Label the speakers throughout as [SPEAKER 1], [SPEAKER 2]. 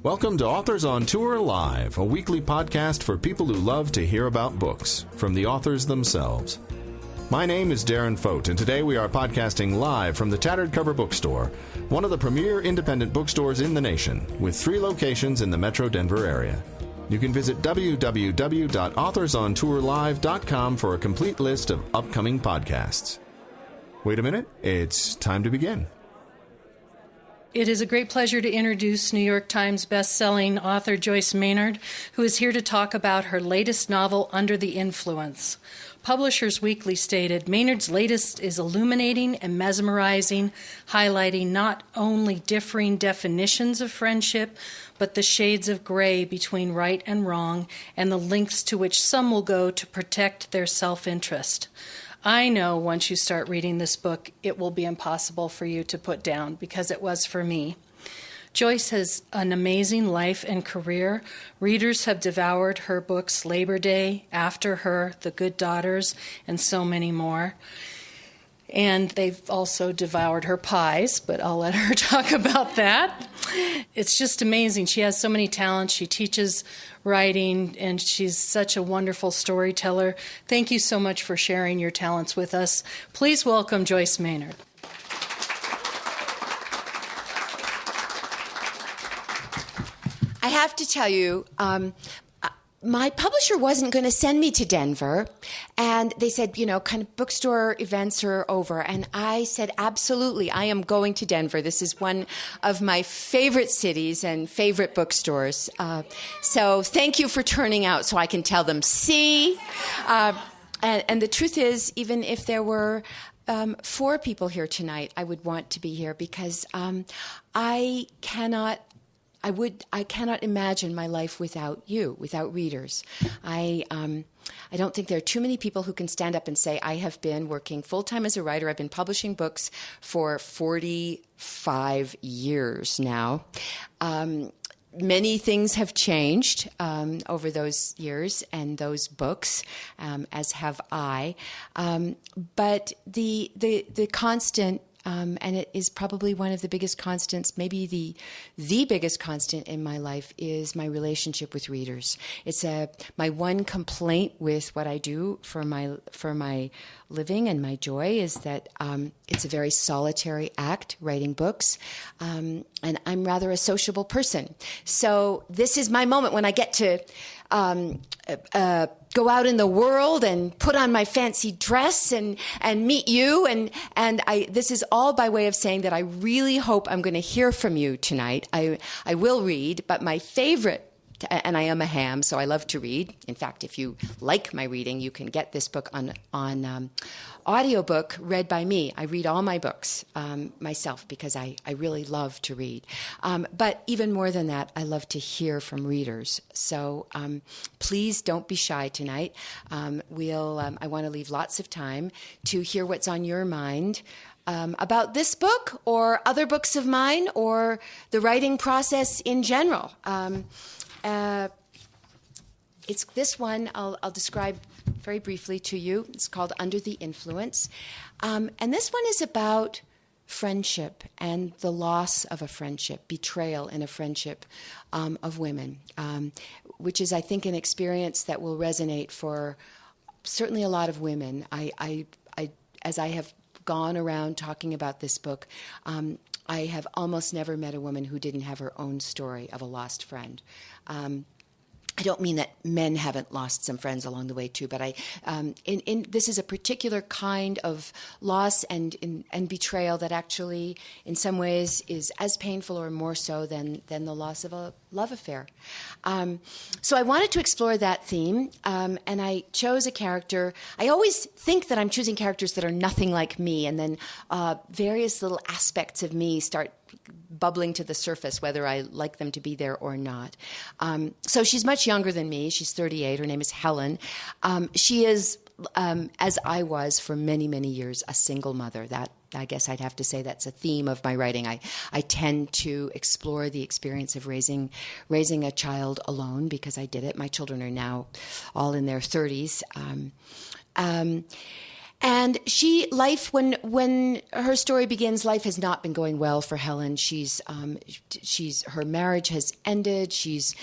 [SPEAKER 1] Welcome to Authors on Tour Live, a weekly podcast for people who love to hear about books from the authors themselves. My name is Darren Fote, and today we are podcasting live from the Tattered Cover Bookstore, one of the premier independent bookstores in the nation, with 3 locations in the Metro Denver area. You can visit www.authorsontourlive.com for a complete list of upcoming podcasts. Wait a minute, it's time to begin.
[SPEAKER 2] It is a great pleasure to introduce New York Times best-selling author Joyce Maynard, who is here to talk about her latest novel, Under the Influence. Publishers Weekly stated, Maynard's latest is illuminating and mesmerizing, highlighting not only differing definitions of friendship, but the shades of gray between right and wrong, and the lengths to which some will go to protect their self-interest. I know once you start reading this book, it will be impossible for you to put down, because it was for me. Joyce has an amazing life and career. Readers have devoured her books Labor Day, After Her, The Good Daughters, and so many more. And they've also devoured her pies, but I'll let her talk about that. It's just amazing. She has so many talents. She teaches writing, and she's such a wonderful storyteller. Thank you so much for sharing your talents with us. Please welcome Joyce Maynard.
[SPEAKER 3] I have to tell you, my publisher wasn't going to send me to Denver, and they said, kind of bookstore events are over. And I said, absolutely, I am going to Denver. This is one of my favorite cities and favorite bookstores. So thank you for turning out so I can tell them, see? And the truth is, even if there were 4 people here tonight, I would want to be here because I cannot imagine my life without you, without readers. I don't think there are too many people who can stand up and say, I have been working full-time as a writer. I've been publishing books for 45 years now. Many things have changed over those years and those books, as have I. But the constant, and it is probably one of the biggest constants, maybe the biggest constant in my life, is my relationship with readers. It's my one complaint with what I do for my living and my joy is that it's a very solitary act, writing books, and I'm rather a sociable person. So this is my moment when I get to go out in the world and put on my fancy dress and meet you. And this is all by way of saying that I really hope I'm going to hear from you tonight. I will read, but my favorite, and I am a ham, so I love to read. In fact, if you like my reading, you can get this book on audiobook read by me. I read all my books myself because I really love to read. But even more than that, I love to hear from readers. So please don't be shy tonight. I want to leave lots of time to hear what's on your mind about this book or other books of mine or the writing process in general. It's this one I'll describe very briefly to you. It's called Under the Influence. And this one is about friendship and the loss of a friendship, betrayal in a friendship of women, which is, I think, an experience that will resonate for certainly a lot of women. As I have gone around talking about this book, I have almost never met a woman who didn't have her own story of a lost friend. I don't mean that men haven't lost some friends along the way too, but this is a particular kind of loss and betrayal that actually, in some ways, is as painful or more so than the loss of a love affair. So I wanted to explore that theme, and I chose a character. I always think that I'm choosing characters that are nothing like me, and then various little aspects of me start bubbling to the surface, whether I like them to be there or not. So she's much younger than me. She's 38. Her name is Helen. She is, as I was for many, many years, a single mother. That, I guess I'd have to say, that's a theme of my writing. I tend to explore the experience of raising a child alone because I did it. My children are now all in their 30s. And when her story begins, life has not been going well for Helen. Her marriage has ended. She's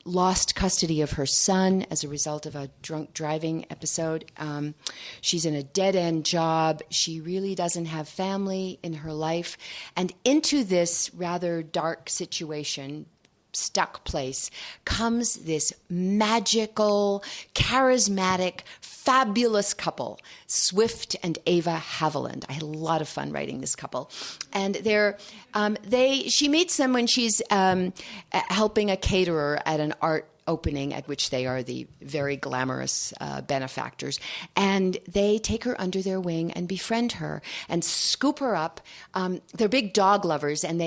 [SPEAKER 3] lost custody of her son as a result of a drunk driving episode. She's in a dead-end job. She really doesn't have family in her life. And into this rather dark situation, stuck place, comes this magical, charismatic, fabulous couple, Swift and Ava Haviland. I had a lot of fun writing this couple. And she meets them when she's helping a caterer at an art opening at which they are the very glamorous benefactors. And they take her under their wing and befriend her and scoop her up. They're big dog lovers, and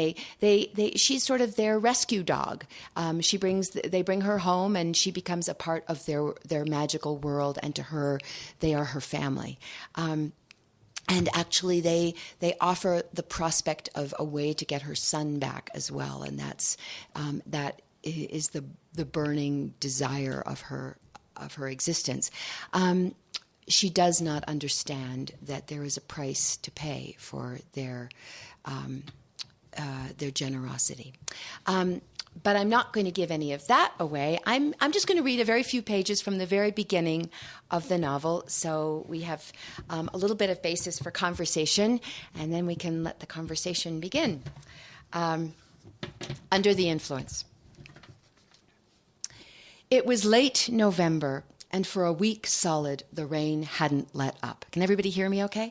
[SPEAKER 3] she's sort of their rescue dog. They bring her home, and she becomes a part of their magical world, and to her, they are her family. And actually, they offer the prospect of a way to get her son back as well, and that is the burning desire of her existence. She does not understand that there is a price to pay for their generosity. But I'm not going to give any of that away. I'm just going to read a very few pages from the very beginning of the novel, so we have a little bit of basis for conversation, and then we can let the conversation begin. Under the Influence. It was late November, and for a week solid, the rain hadn't let up. Can everybody hear me okay?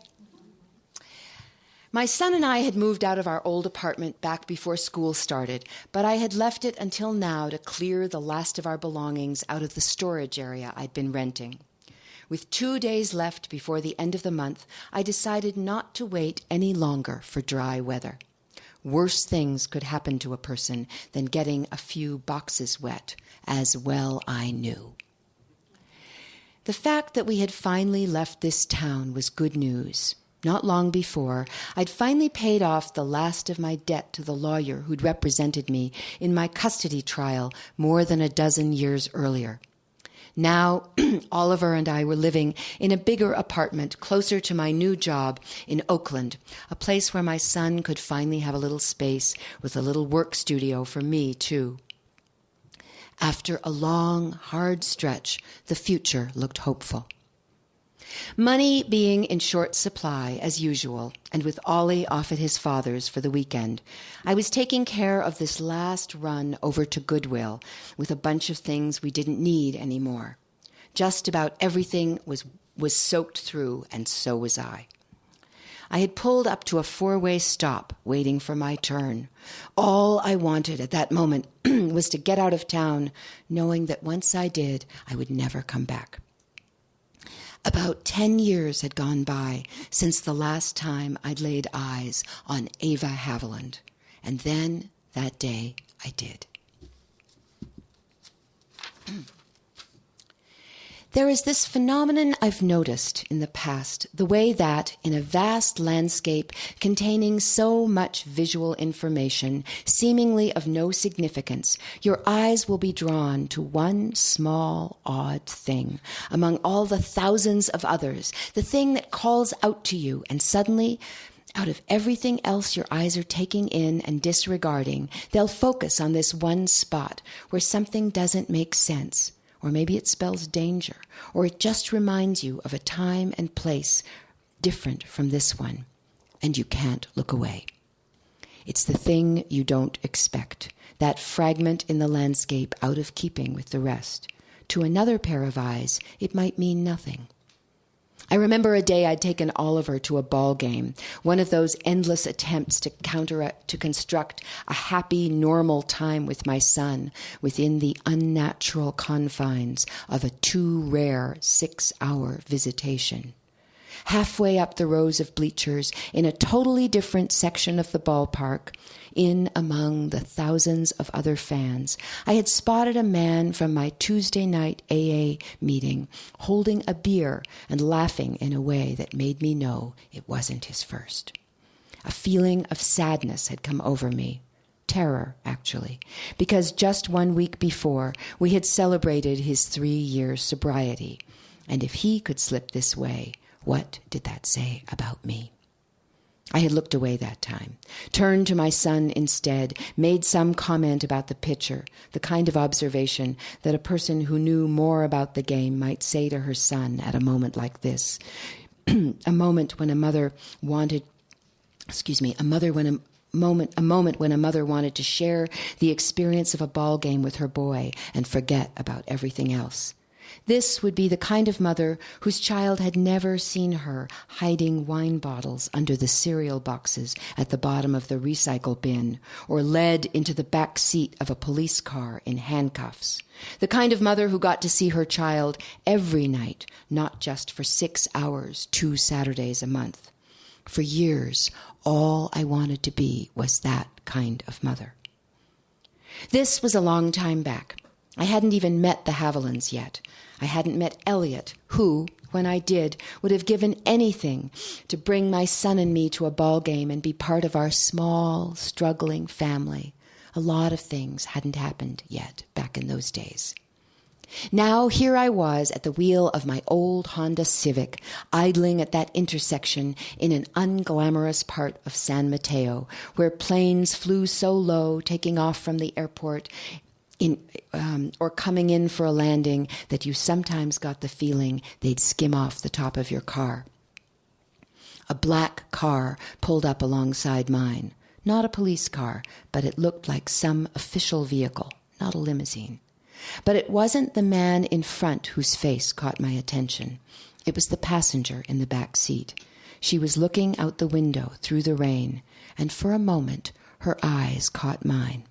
[SPEAKER 3] My son and I had moved out of our old apartment back before school started, but I had left it until now to clear the last of our belongings out of the storage area I'd been renting. With 2 days left before the end of the month, I decided not to wait any longer for dry weather. Worse things could happen to a person than getting a few boxes wet, as well I knew. The fact that we had finally left this town was good news. Not long before, I'd finally paid off the last of my debt to the lawyer who'd represented me in my custody trial more than a dozen years earlier. Now, Oliver and I were living in a bigger apartment closer to my new job in Oakland, a place where my son could finally have a little space with a little work studio for me, too. After a long, hard stretch, the future looked hopeful. Money being in short supply, as usual, and with Ollie off at his father's for the weekend, I was taking care of this last run over to Goodwill with a bunch of things we didn't need anymore. Just about everything was soaked through, and so was I. I had pulled up to a 4-way stop, waiting for my turn. All I wanted at that moment was to get out of town, knowing that once I did, I would never come back. About 10 years had gone by since the last time I'd laid eyes on Ava Haviland, and then, that day, I did. There is this phenomenon I've noticed in the past, the way that, in a vast landscape containing so much visual information, seemingly of no significance, your eyes will be drawn to one small, odd thing among all the thousands of others, the thing that calls out to you, and suddenly, out of everything else your eyes are taking in and disregarding, they'll focus on this one spot where something doesn't make sense. Or maybe it spells danger, or it just reminds you of a time and place different from this one, and you can't look away. It's the thing you don't expect, that fragment in the landscape out of keeping with the rest. To another pair of eyes, it might mean nothing. I remember a day I'd taken Oliver to a ball game, one of those endless attempts to construct a happy, normal time with my son within the unnatural confines of a too rare 6-hour visitation. Halfway up the rows of bleachers, in a totally different section of the ballpark, in among the thousands of other fans, I had spotted a man from my Tuesday night AA meeting holding a beer and laughing in a way that made me know it wasn't his first. A feeling of sadness had come over me. Terror, actually, because just 1 week before, we had celebrated his 3-year sobriety. And if he could slip this way, What did that say about me? I had looked away that time, turned to my son instead, made some comment about the picture, the kind of observation that a person who knew more about the game might say to her son at a moment like this. A moment when a mother wanted to share the experience of a ball game with her boy and forget about everything else. This would be the kind of mother whose child had never seen her hiding wine bottles under the cereal boxes at the bottom of the recycle bin, or led into the back seat of a police car in handcuffs. The kind of mother who got to see her child every night, not just for 6 hours, 2 Saturdays a month. For years, all I wanted to be was that kind of mother. This was a long time back. I hadn't even met the Havilands yet. I hadn't met Elliot, who, when I did, would have given anything to bring my son and me to a ball game and be part of our small, struggling family. A lot of things hadn't happened yet back in those days. Now here I was at the wheel of my old Honda Civic, idling at that intersection in an unglamorous part of San Mateo, where planes flew so low, taking off from the airport or coming in for a landing, that you sometimes got the feeling they'd skim off the top of your car. A black car pulled up alongside mine. Not a police car, but it looked like some official vehicle, not a limousine. But it wasn't the man in front whose face caught my attention. It was the passenger in the back seat. She was looking out the window through the rain, and for a moment her eyes caught mine.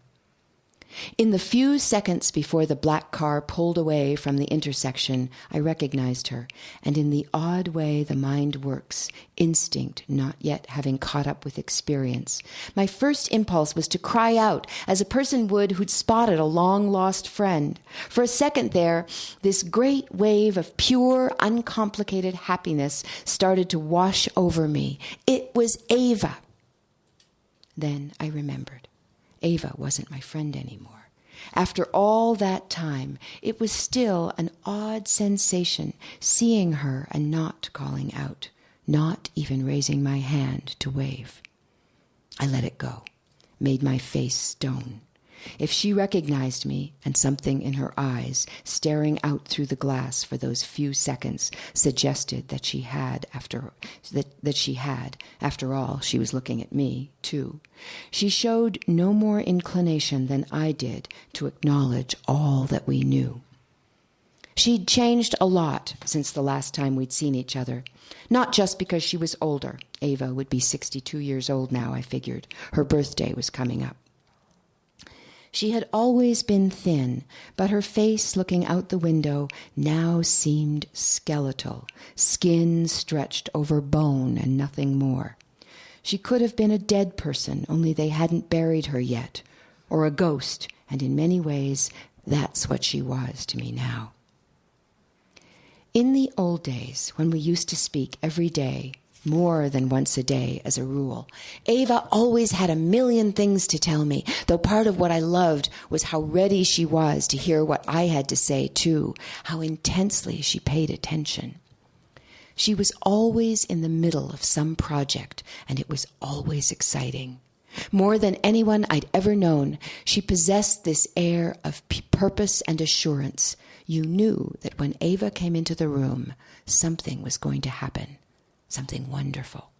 [SPEAKER 3] In the few seconds before the black car pulled away from the intersection, I recognized her, and in the odd way the mind works, instinct not yet having caught up with experience, my first impulse was to cry out, as a person would who'd spotted a long-lost friend. For a second there, this great wave of pure, uncomplicated happiness started to wash over me. It was Ava. Then I remembered. Ava wasn't my friend anymore. After all that time, it was still an odd sensation seeing her and not calling out, not even raising my hand to wave. I let it go, made my face stone. If she recognized me, and something in her eyes, staring out through the glass for those few seconds, suggested that she had, after all, she was looking at me, too. She showed no more inclination than I did to acknowledge all that we knew. She'd changed a lot since the last time we'd seen each other. Not just because she was older. Ava would be 62 years old now, I figured. Her birthday was coming up. She had always been thin, but her face looking out the window now seemed skeletal, skin stretched over bone and nothing more. She could have been a dead person, only they hadn't buried her yet, or a ghost, and in many ways, that's what she was to me now. In the old days, when we used to speak every day, more than once a day as a rule, Ava always had a million things to tell me, though part of what I loved was how ready she was to hear what I had to say too, how intensely she paid attention. She was always in the middle of some project, and it was always exciting. More than anyone I'd ever known, she possessed this air of purpose and assurance. You knew that when Ava came into the room, something was going to happen. Something wonderful.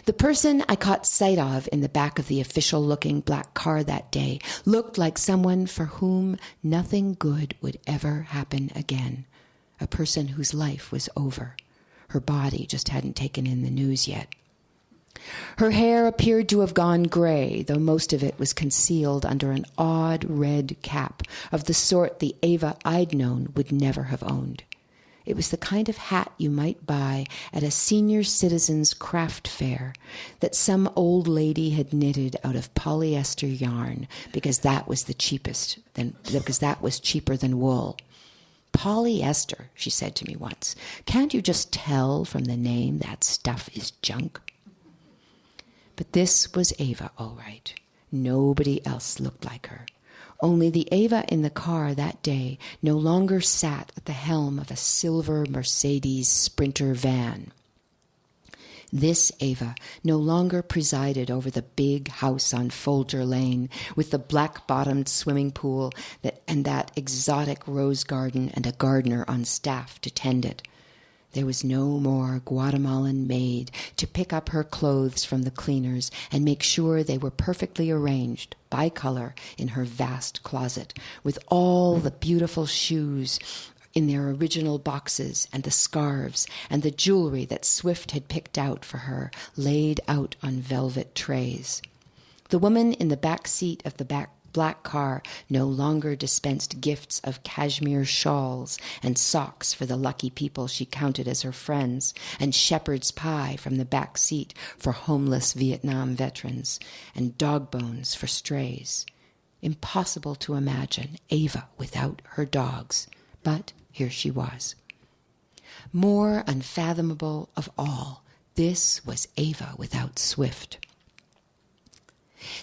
[SPEAKER 3] The person I caught sight of in the back of the official-looking black car that day looked like someone for whom nothing good would ever happen again. A person whose life was over. Her body just hadn't taken in the news yet. Her hair appeared to have gone gray, though most of it was concealed under an odd red cap of the sort the Ava I'd known would never have owned. It was the kind of hat you might buy at a senior citizen's craft fair that some old lady had knitted out of polyester yarn because that was cheaper than wool. Polyester, she said to me once. Can't you just tell from the name that stuff is junk? But this was Ava, all right. Nobody else looked like her. Only the Ava in the car that day no longer sat at the helm of a silver Mercedes Sprinter van. This Ava no longer presided over the big house on Folger Lane with the black-bottomed swimming pool and that exotic rose garden and a gardener on staff to tend it. There was no more Guatemalan maid to pick up her clothes from the cleaners and make sure they were perfectly arranged by color in her vast closet, with all the beautiful shoes in their original boxes and the scarves and the jewelry that Swift had picked out for her laid out on velvet trays. The woman in the back seat of the black car no longer dispensed gifts of cashmere shawls and socks for the lucky people she counted as her friends, and shepherd's pie from the back seat for homeless Vietnam veterans, and dog bones for strays. Impossible to imagine Ava without her dogs, but here she was. More unfathomable of all, this was Ava without Swift.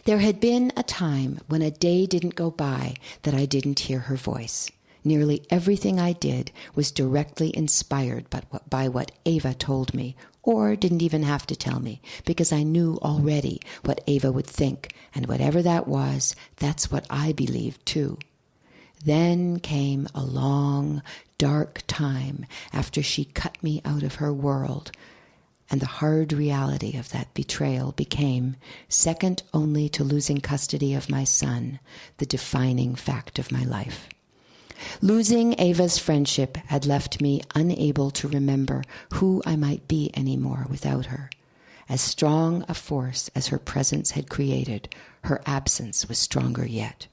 [SPEAKER 3] There had been a time when a day didn't go by that I didn't hear her voice. Nearly everything I did was directly inspired by what Ava told me, or didn't even have to tell me, because I knew already what Ava would think, and whatever that was, that's what I believed too. Then came a long, dark time after she cut me out of her world, and the hard reality of that betrayal became, second only to losing custody of my son, the defining fact of my life. Losing Ava's friendship had left me unable to remember who I might be anymore without her. As strong a force as her presence had created, her absence was stronger yet.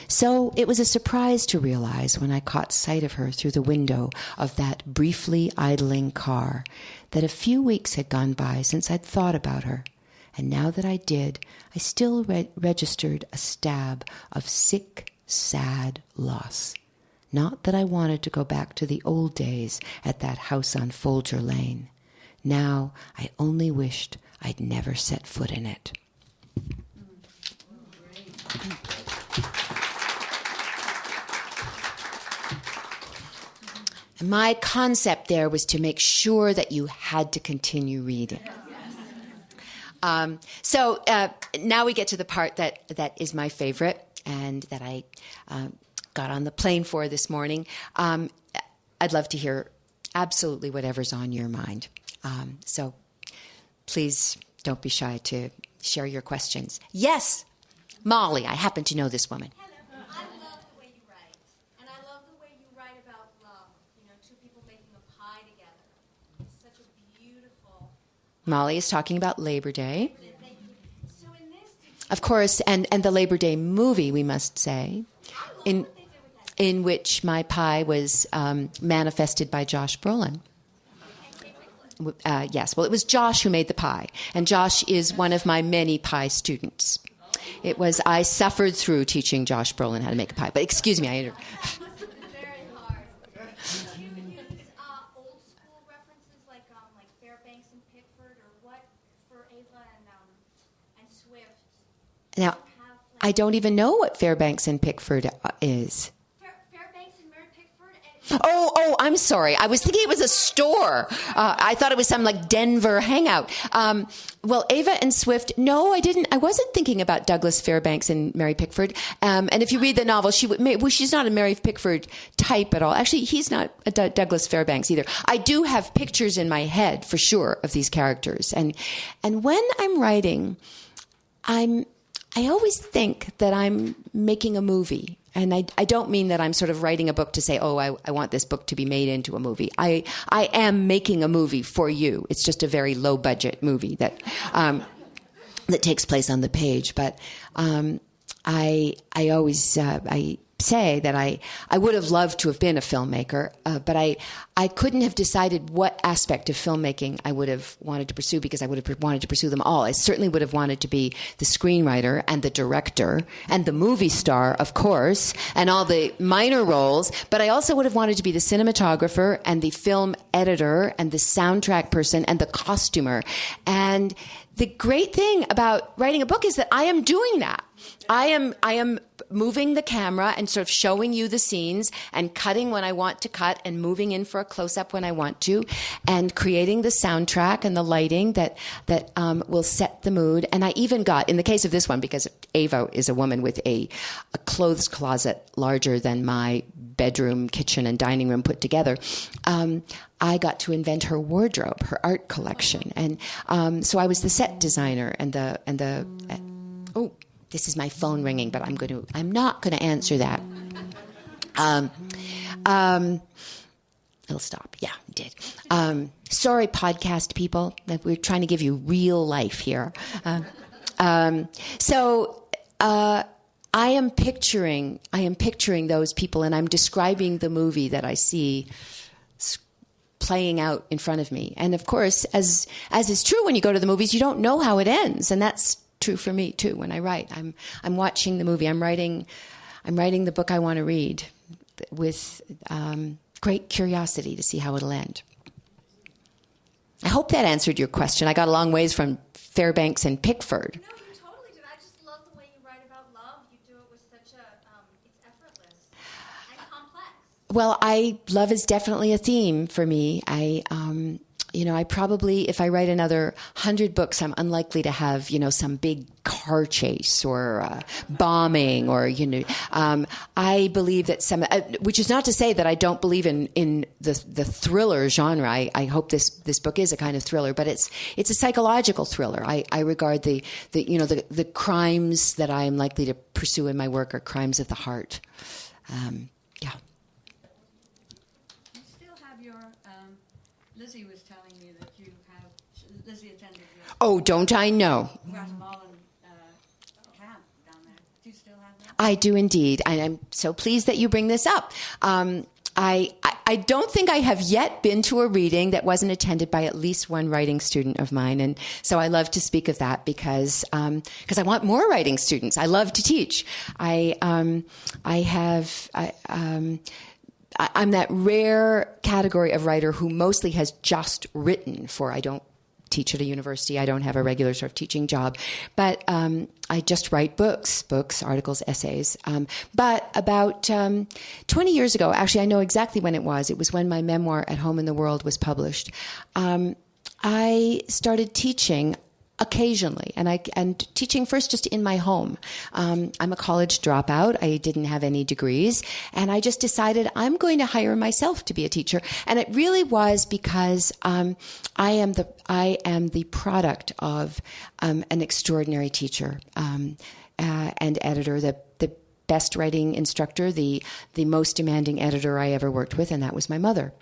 [SPEAKER 3] So it was a surprise to realize when I caught sight of her through the window of that briefly idling car that a few weeks had gone by since I'd thought about her. And now that I did, I still registered a stab of sick, sad loss. Not that I wanted to go back to the old days at that house on Folger Lane. Now I only wished I'd never set foot in it. My concept there was to make sure that you had to continue reading. So now we get to the part that is my favorite and that I got on the plane for this morning. I'd love to hear absolutely whatever's on your mind. So please don't be shy to share your questions. Yes, Molly, I happen to know this woman. Molly is talking about Labor Day. Of course, and the Labor Day movie, we must say, in which my pie was manifested by Josh Brolin. Yes, well, it was Josh who made the pie, and Josh is one of my many pie students. I suffered through teaching Josh Brolin how to make a pie, but excuse me, Now, I don't even know what Fairbanks and Pickford is.
[SPEAKER 4] Fairbanks and Mary Pickford.
[SPEAKER 3] Oh, I'm sorry. I was thinking it was a store. I thought it was some like Denver hangout. Well, Ava and Swift, no, I didn't. I wasn't thinking about Douglas Fairbanks and Mary Pickford. And if you read the novel, she's not a Mary Pickford type at all. Actually, he's not a Douglas Fairbanks either. I do have pictures in my head, for sure, of these characters. And when I'm writing, I always think that I'm making a movie. And I don't mean that I'm sort of writing a book to say, oh, I want this book to be made into a movie. I am making a movie for you. It's just a very low-budget movie that takes place on the page. But I always say that I would have loved to have been a filmmaker, but I couldn't have decided what aspect of filmmaking I would have wanted to pursue, because I would have wanted to pursue them all. I certainly would have wanted to be the screenwriter and the director and the movie star, of course, and all the minor roles, but I also would have wanted to be the cinematographer and the film editor and the soundtrack person and the costumer. And the great thing about writing a book is that I am doing that. I am moving the camera and sort of showing you the scenes and cutting when I want to cut and moving in for a close-up when I want to and creating the soundtrack and the lighting that will set the mood. And I even got, in the case of this one, because Ava is a woman with a clothes closet larger than my bedroom, kitchen, and dining room put together, I got to invent her wardrobe, her art collection. And so I was the set designer and oh, this is my phone ringing, but I'm not going to answer that. It'll stop. Yeah, it did. Sorry, podcast people. We're trying to give you real life here. So I am picturing those people, and I'm describing the movie that I see playing out in front of me. And of course, as is true when you go to the movies, you don't know how it ends, and that's true for me too. When I write, I'm watching the movie. I'm writing the book I want to read with great curiosity to see how it'll end. I hope that answered your question. I got a long ways from Fairbanks and Pickford.
[SPEAKER 4] No, you totally did. I just love the way you write about love. You do it with such it's effortless and complex.
[SPEAKER 3] Well, love is definitely a theme for me. I probably, if I write another 100 books, I'm unlikely to have, some big car chase or bombing or, I believe that which is not to say that I don't believe in the thriller genre. I hope this book is a kind of thriller, but it's a psychological thriller. I regard the crimes that I am likely to pursue in my work are crimes of the heart. Yeah.
[SPEAKER 5] You still have your, Lizzie was telling me that you have, Lizzie attended your
[SPEAKER 3] Oh, don't I know?
[SPEAKER 5] Guatemalan camp down there. Do you still have that?
[SPEAKER 3] I do indeed. And I'm so pleased that you bring this up. I don't think I have yet been to a reading that wasn't attended by at least one writing student of mine. And so I love to speak of that because I want more writing students. I love to teach. I'm that rare category of writer who mostly has just written I don't teach at a university. I don't have a regular sort of teaching job, but I just write books, articles, essays. But about 20 years ago, actually, I know exactly when it was. It was when my memoir, At Home in the World, was published. I started teaching occasionally, and teaching first just in my home. I'm a college dropout. I didn't have any degrees, and I just decided I'm going to hire myself to be a teacher. And it really was because I am the product of an extraordinary teacher and editor, the best writing instructor, the most demanding editor I ever worked with, and that was my mother,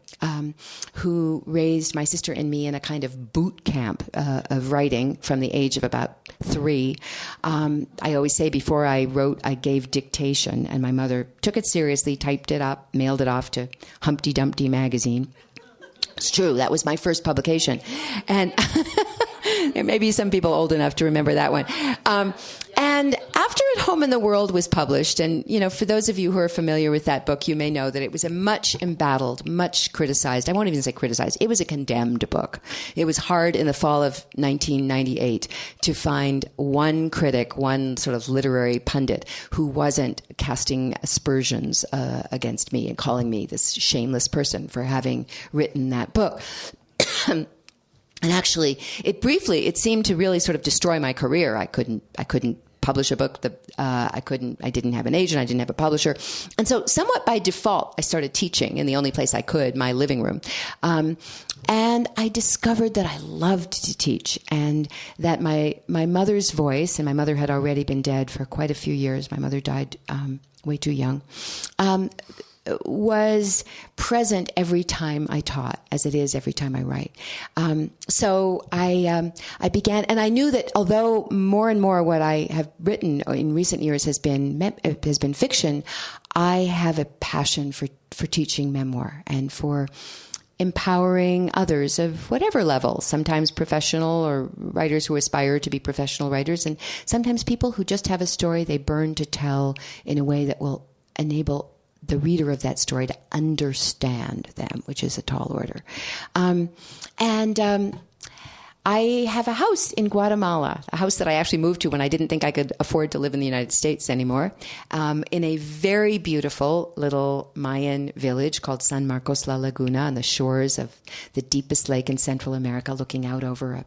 [SPEAKER 3] who raised my sister and me in a kind of boot camp of writing from the age of about 3. I always say before I wrote, I gave dictation, and my mother took it seriously, typed it up, mailed it off to Humpty Dumpty magazine. It's true, that was my first publication. And there may be some people old enough to remember that one. And after At Home in the World was published, and, for those of you who are familiar with that book, you may know that it was a much embattled, much criticized, I won't even say criticized, it was a condemned book. It was hard in the fall of 1998 to find one critic, one sort of literary pundit who wasn't casting aspersions against me and calling me this shameless person for having written that book. And actually, it seemed to really sort of destroy my career. I couldn't publish a book. I didn't have an agent. I didn't have a publisher. And so somewhat by default, I started teaching in the only place I could, my living room. And I discovered that I loved to teach, and that my mother's voice, and my mother had already been dead for quite a few years. My mother died way too young. Was present every time I taught, as it is every time I write. So I began, and I knew that although more and more what I have written in recent years has been fiction, I have a passion for teaching memoir and for empowering others of whatever level, sometimes professional or writers who aspire to be professional writers, and sometimes people who just have a story they burn to tell in a way that will enable the reader of that story to understand them, which is a tall order. I have a house in Guatemala, a house that I actually moved to when I didn't think I could afford to live in the United States anymore, in a very beautiful little Mayan village called San Marcos La Laguna on the shores of the deepest lake in Central America, looking out over a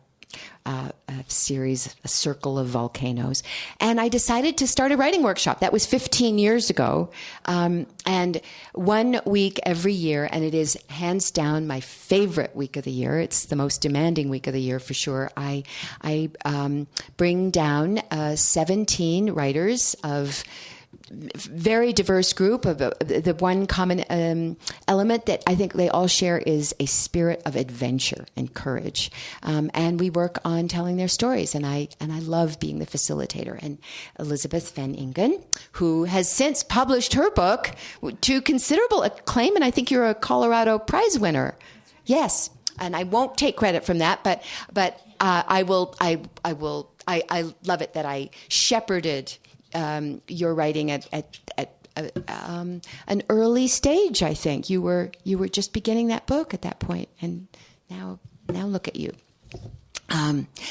[SPEAKER 3] circle of volcanoes. And I decided to start a writing workshop. That was 15 years ago. And 1 week every year, and it is hands down my favorite week of the year. It's the most demanding week of the year for sure. I bring down 17 writers of very diverse group. Of the one common element that I think they all share is a spirit of adventure and courage. And we work on telling their stories. And I love being the facilitator. And Elizabeth Van Ingen, who has since published her book to considerable acclaim, and I think you're a Colorado Prize winner. Yes, and I won't take credit from that, but I will. I love it that I shepherded your writing at an early stage. I think you were just beginning that book at that point, and now look at you.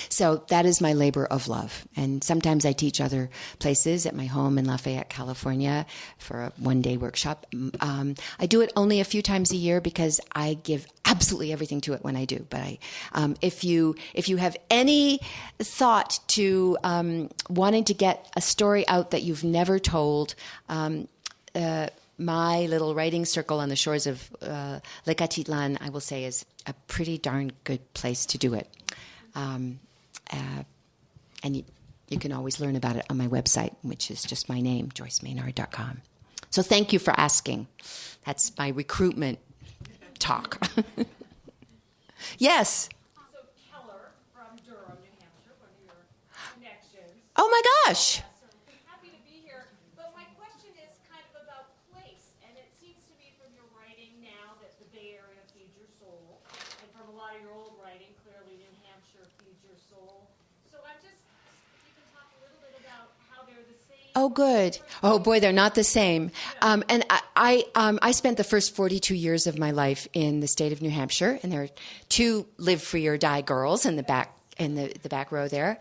[SPEAKER 3] So that is my labor of love. And sometimes I teach other places at my home in Lafayette, California for a one-day workshop. I do it only a few times a year because I give absolutely everything to it when I do. But if you have any thought to wanting to get a story out that you've never told, my little writing circle on the shores of Lake Atitlan, I will say, is a pretty darn good place to do it. And you can always learn about it on my website, which is just my name, JoyceMaynard.com. So thank you for asking. That's my recruitment talk. Yes?
[SPEAKER 6] So Keller from Durham, New Hampshire, one of your connections.
[SPEAKER 3] Oh my gosh.
[SPEAKER 6] So happy to be here. But my question is kind of about place. And it seems to me from your writing now that the Bay Area feeds your soul. And from a lot of your old writing, clearly New Hampshire feeds your soul. So I'm just, if you can talk a little bit about how they're the same.
[SPEAKER 3] Oh, good. Oh, boy, they're not the same. And I spent the first 42 years of my life in the state of New Hampshire, and there are 2 live free or die girls in the back row there,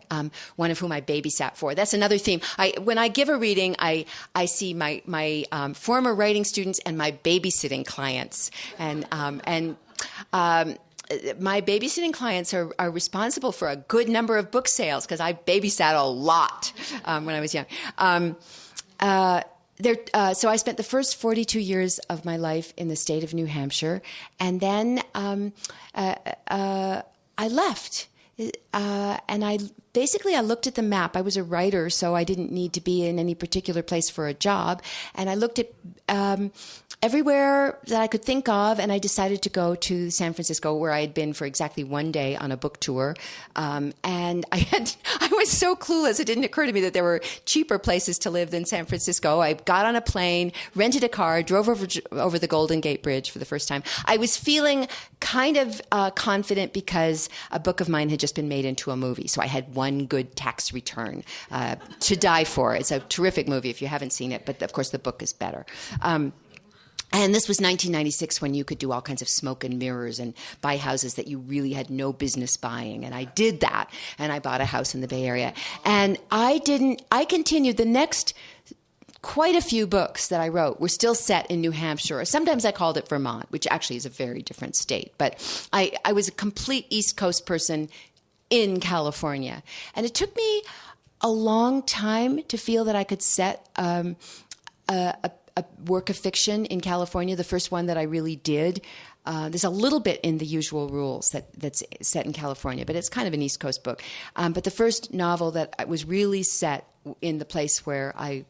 [SPEAKER 3] one of whom I babysat for. That's another theme. When I give a reading, I see my former writing students and my babysitting clients, and my babysitting clients are responsible for a good number of book sales because I babysat a lot when I was young. So I spent the first 42 years of my life in the state of New Hampshire, and then I left. And I looked at the map. I was a writer, so I didn't need to be in any particular place for a job. And I looked at everywhere that I could think of, and I decided to go to San Francisco, where I had been for exactly 1 day on a book tour. And I was so clueless. It didn't occur to me that there were cheaper places to live than San Francisco. I got on a plane, rented a car, drove over the Golden Gate Bridge for the first time. I was feeling kind of confident because a book of mine had just been made into a movie. So I had one good tax return to die for. It's a terrific movie if you haven't seen it, but of course the book is better. And this was 1996 when you could do all kinds of smoke and mirrors and buy houses that you really had no business buying. And I did that. And I bought a house in the Bay Area. And I continued the next quite a few books that I wrote were still set in New Hampshire. Sometimes I called it Vermont, which actually is a very different state. But I was a complete East Coast person in California. And it took me a long time to feel that I could set a work of fiction in California. The first one that I really did, there's a little bit in The Usual Rules that's set in California, but it's kind of an East Coast book. But the first novel that was really set in the place where I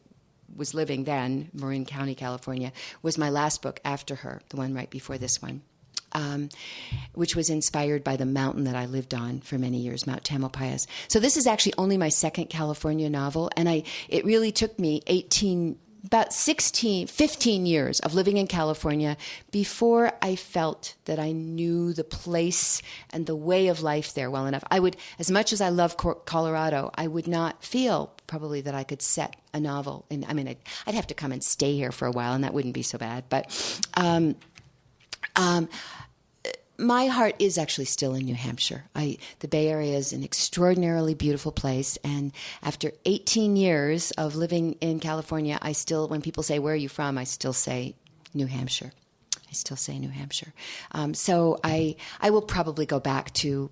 [SPEAKER 3] was living then, Marin County, California, was my last book after her, the one right before this one. Which was inspired by the mountain that I lived on for many years, Mount Tamalpais. So this is actually only my second California novel, and it really took me 15 years of living in California before I felt that I knew the place and the way of life there well enough. I would, as much as I love Colorado, I would not feel probably that I could set a novel. And I mean, I'd have to come and stay here for a while, and that wouldn't be so bad. But my heart is actually still in New Hampshire. The Bay Area is an extraordinarily beautiful place, and after 18 years of living in California, I still, when people say, "Where are you from?" I still say New Hampshire. I still say New Hampshire. So I will probably go back to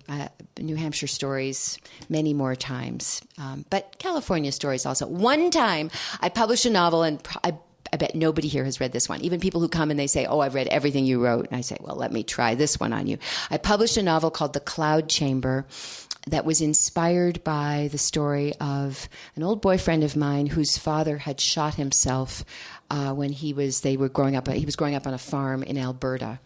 [SPEAKER 3] New Hampshire stories many more times, but California stories also. One time I published a novel, and I bet nobody here has read this one. Even people who come and they say, "Oh, I've read everything you wrote." And I say, "Well, let me try this one on you." I published a novel called The Cloud Chamber that was inspired by the story of an old boyfriend of mine whose father had shot himself when he was growing up on a farm in Alberta.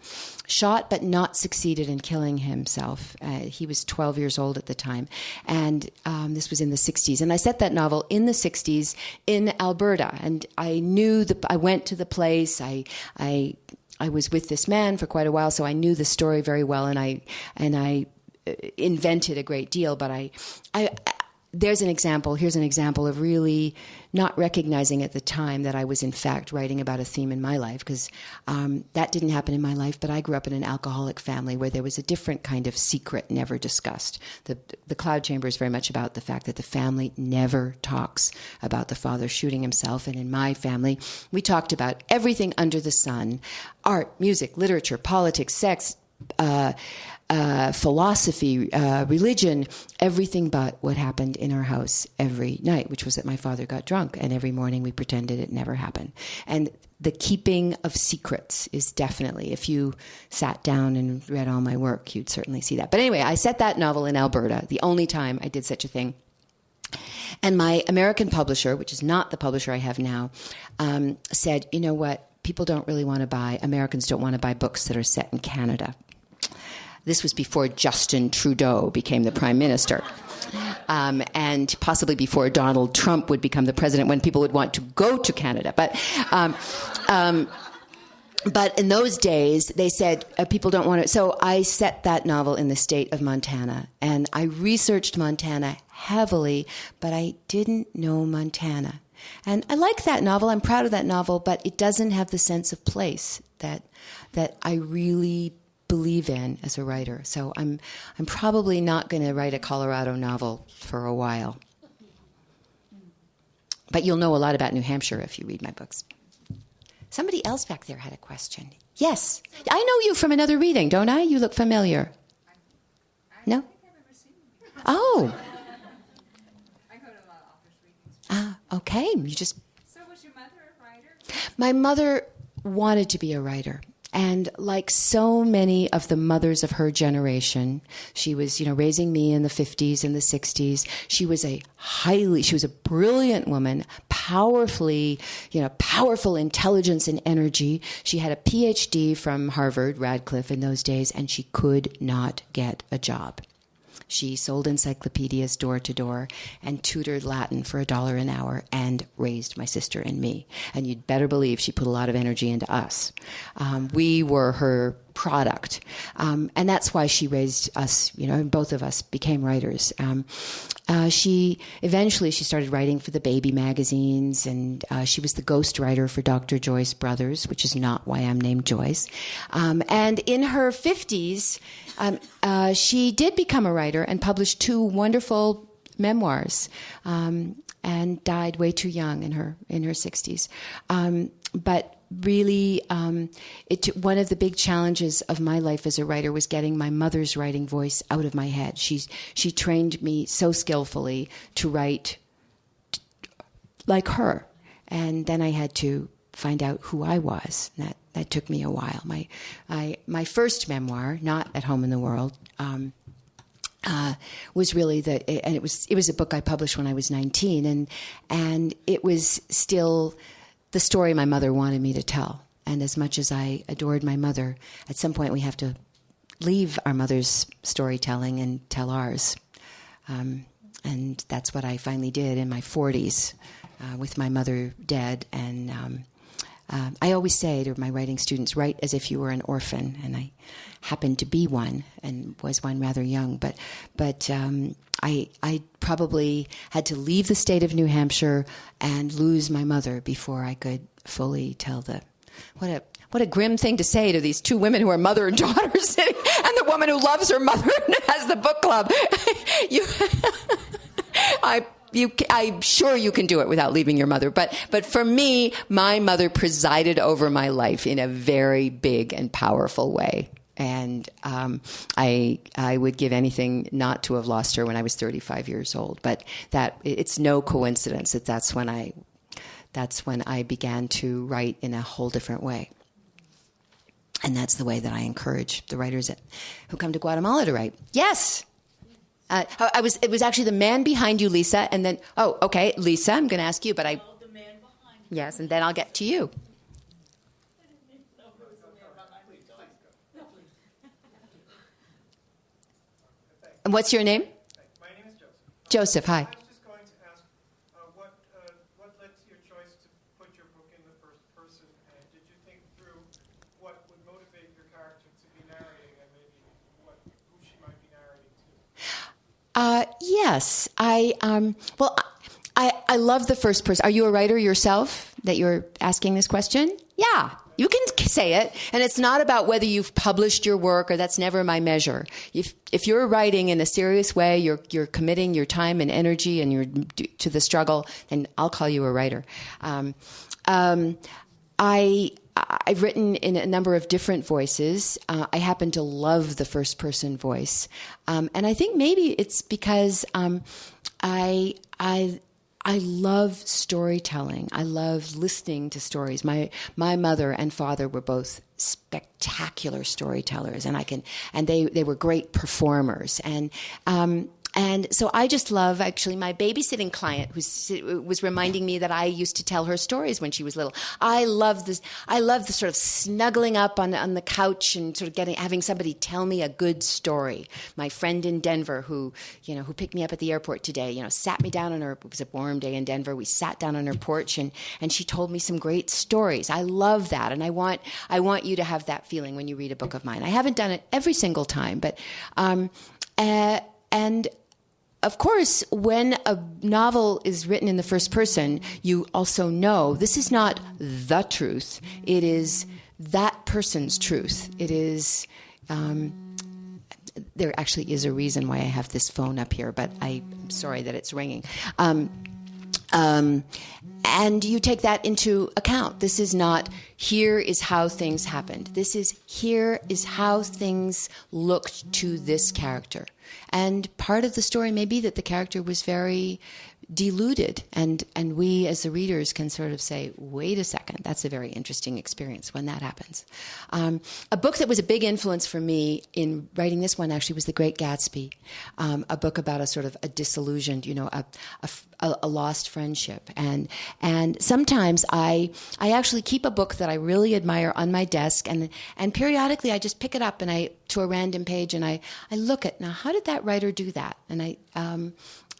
[SPEAKER 3] Shot but not succeeded in killing himself. He was 12 years old at the time, and this was in the 60s. And I set that novel in the 60s in Alberta, and I knew I went to the place. I was with this man for quite a while, so I knew the story very well, and I invented a great deal. But here's an example of really not recognizing at the time that I was in fact writing about a theme in my life, because that didn't happen in my life, but I grew up in an alcoholic family where there was a different kind of secret never discussed. The Cloud Chamber is very much about the fact that the family never talks about the father shooting himself, and in my family, we talked about everything under the sun: art, music, literature, politics, sex, philosophy, religion, everything but what happened in our house every night, which was that my father got drunk, and every morning we pretended it never happened. And the keeping of secrets is definitely, if you sat down and read all my work, you'd certainly see that. But anyway, I set that novel in Alberta, the only time I did such a thing. And my American publisher, which is not the publisher I have now, said, "You know what? Americans don't want to buy books that are set in Canada." This was before Justin Trudeau became the prime minister, and possibly before Donald Trump would become the president, when people would want to go to Canada. But in those days, they said people don't want it. So I set that novel in the state of Montana, and I researched Montana heavily, but I didn't know Montana. And I like that novel. I'm proud of that novel, but it doesn't have the sense of place that I really believe in as a writer. So I'm probably not going to write a Colorado novel for a while. But you'll know a lot about New Hampshire if you read my books. Somebody else back there had a question. Yes. I know you from another reading, don't I? You look familiar. No? Oh.
[SPEAKER 7] I go to a lot of authors' readings.
[SPEAKER 3] Okay.
[SPEAKER 7] So was your mother a writer?
[SPEAKER 3] My mother wanted to be a writer. And like so many of the mothers of her generation, she was, raising me in the 50s and the 60s. She was a brilliant woman, powerful intelligence and energy. She had a PhD from Harvard, Radcliffe in those days, and she could not get a job. She sold encyclopedias door to door and tutored Latin for $1 an hour and raised my sister and me. And you'd better believe she put a lot of energy into us. We were her product. And that's why she raised us, both of us became writers. She started writing for the baby magazines, and she was the ghostwriter for Dr. Joyce Brothers, which is not why I'm named Joyce. And in her 50s, she did become a writer and published 2 wonderful memoirs, and died way too young in her 60s. But really, one of the big challenges of my life as a writer was getting my mother's writing voice out of my head. She trained me so skillfully to write like her, and then I had to find out who I was. That took me a while. My first memoir, Not at Home in the World, was really and it was a book I published when I was 19, and it was still the story my mother wanted me to tell. And as much as I adored my mother, at some point we have to leave our mother's storytelling and tell ours. And that's what I finally did in my 40s, with my mother dead. And I always say to my writing students, write as if you were an orphan. And I happened to be one, and was one rather young. But I probably had to leave the state of New Hampshire and lose my mother before I could fully tell what what a grim thing to say to these two women who are mother and daughter sitting, and the woman who loves her mother and has the book club. I'm sure you can do it without leaving your mother. But for me, my mother presided over my life in a very big and powerful way. And I would give anything not to have lost her when I was 35 years old. But it's no coincidence that's when I began to write in a whole different way. And that's the way that I encourage the writers who come to Guatemala to write. Yes. It was actually the man behind you, Lisa, and then, okay, Lisa, I'm going to ask you, but the man behind you. Yes, and then I'll get to you. And what's your name?
[SPEAKER 8] My name is Joseph.
[SPEAKER 3] Joseph, hi.
[SPEAKER 8] I was just going to ask, what led to your choice to put your book in the first person, and did you think through what would motivate your character to be narrating, and maybe who she might be narrating to?
[SPEAKER 3] Yes, I love the first person. Are you a writer yourself that you're asking this question? Yeah, you can say it. And it's not about whether you've published your work, or that's never my measure. If you're writing in a serious way, you're committing your time and energy and you're to the struggle, then I'll call you a writer. I've written in a number of different voices. I happen to love the first person voice. And I think maybe it's because I love storytelling. I love listening to stories. My mother and father were both spectacular storytellers, and they were great performers. And so I just love, actually, my babysitting client who was reminding me that I used to tell her stories when she was little. I love this. I love the sort of snuggling up on the couch and sort of having somebody tell me a good story. My friend in Denver who picked me up at the airport today, sat me down it was a warm day in Denver. We sat down on her porch and she told me some great stories. I love that. And I want you to have that feeling when you read a book of mine. I haven't done it every single time, but, and of course, when a novel is written in the first person, you also know this is not the truth. It is that person's truth. It is, there actually is a reason why I have this phone up here, but I'm sorry that it's ringing. And you take that into account. This is not, here is how things happened. This is, here is how things looked to this character. And part of the story may be that the character was very deluded, and we as the readers can sort of say, wait a second, that's a very interesting experience when that happens. A book that was a big influence for me in writing this one actually was The Great Gatsby, a book about a sort of a disillusioned, a lost friendship. And sometimes I actually keep a book that I really admire on my desk, and periodically I just pick it up to a random page and I look at, now how did that writer do that?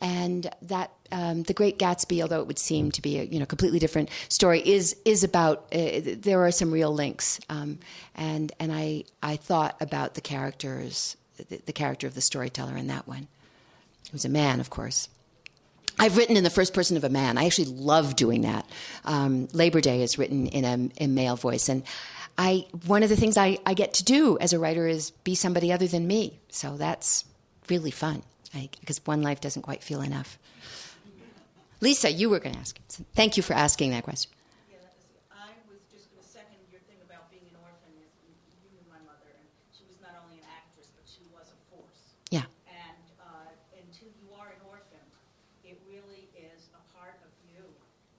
[SPEAKER 3] And that The Great Gatsby, although it would seem to be a completely different story, is about there are some real links, and I thought about the characters, the character of the storyteller in that one. It was a man, of course. I've written in the first person of a man. I actually love doing that. Labor Day is written in a male voice, and one of the things I get to do as a writer is be somebody other than me. So that's really fun. Because one life doesn't quite feel enough. Lisa, you were going to ask. Thank you for asking that question.
[SPEAKER 9] Yeah, I was just going to second your thing about being an orphan. You knew my mother, and she was not only an actress, but she was a force.
[SPEAKER 3] Yeah.
[SPEAKER 9] And until you are an orphan, it really is a part of you.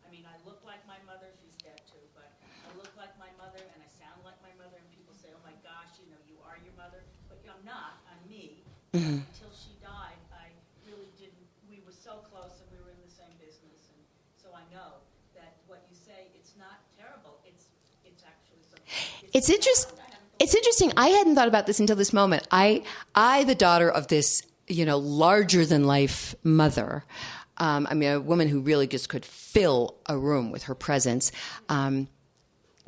[SPEAKER 9] I mean, I look like my mother. She's dead too, but I look like my mother, and I sound like my mother, and people say, oh my gosh, you are your mother. But I'm not. I'm me.
[SPEAKER 3] Mm-hmm.
[SPEAKER 9] Until she died, I really didn't. We were so close, and we were in the same business, and so I know that what you say, it's not terrible. It's actually something.
[SPEAKER 3] It's interesting. It's interesting. I hadn't thought about this until this moment. I, the daughter of this, larger than life mother. A woman who really just could fill a room with her presence.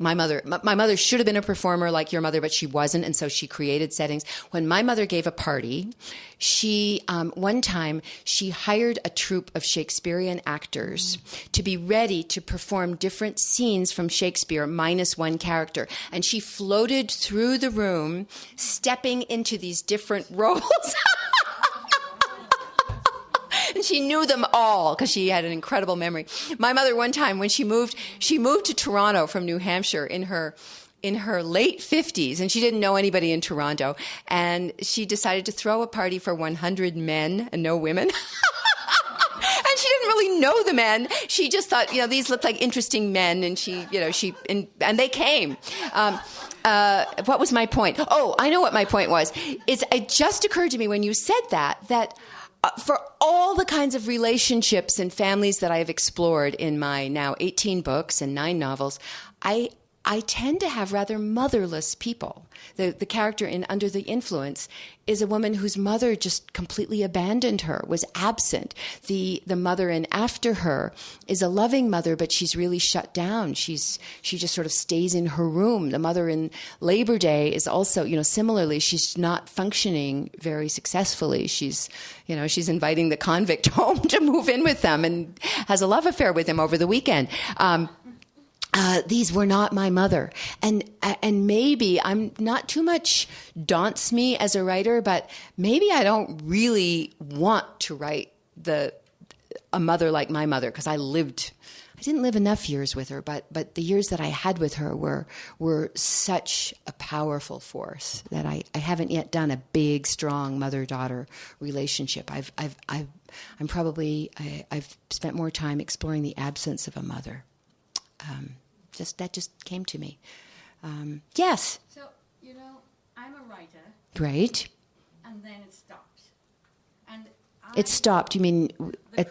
[SPEAKER 3] My mother should have been a performer like your mother, but she wasn't, and so she created settings. When my mother gave a party, she one time she hired a troupe of Shakespearean actors to be ready to perform different scenes from Shakespeare minus one character, and she floated through the room, stepping into these different roles. And she knew them all because she had an incredible memory. My mother, one time when she moved to Toronto from New Hampshire in her late 50s, and she didn't know anybody in Toronto, and she decided to throw a party for 100 men and no women. And she didn't really know the men. She just thought, these looked like interesting men, and and they came. What was my point? Oh, I know what my point was. It just occurred to me when you said that for all the kinds of relationships and families that I have explored in my now 18 books and 9 novels, I tend to have rather motherless people. The character in Under the Influence is a woman whose mother just completely abandoned her, was absent. The mother in After Her is a loving mother, but she's really shut down. She just sort of stays in her room. The mother in Labor Day is also, similarly, she's not functioning very successfully. She's inviting the convict home to move in with them and has a love affair with him over the weekend. These were not my mother. And maybe I'm not too much daunts me as a writer, but maybe I don't really want to write a mother like my mother, because I didn't live enough years with her, but the years that I had with her were such a powerful force that I haven't yet done a big, strong mother-daughter relationship. I've spent more time exploring the absence of a mother. That just came to me. Yes.
[SPEAKER 5] So, I'm a writer.
[SPEAKER 3] Great.
[SPEAKER 5] And then it stopped. And
[SPEAKER 3] It stopped. You mean
[SPEAKER 5] the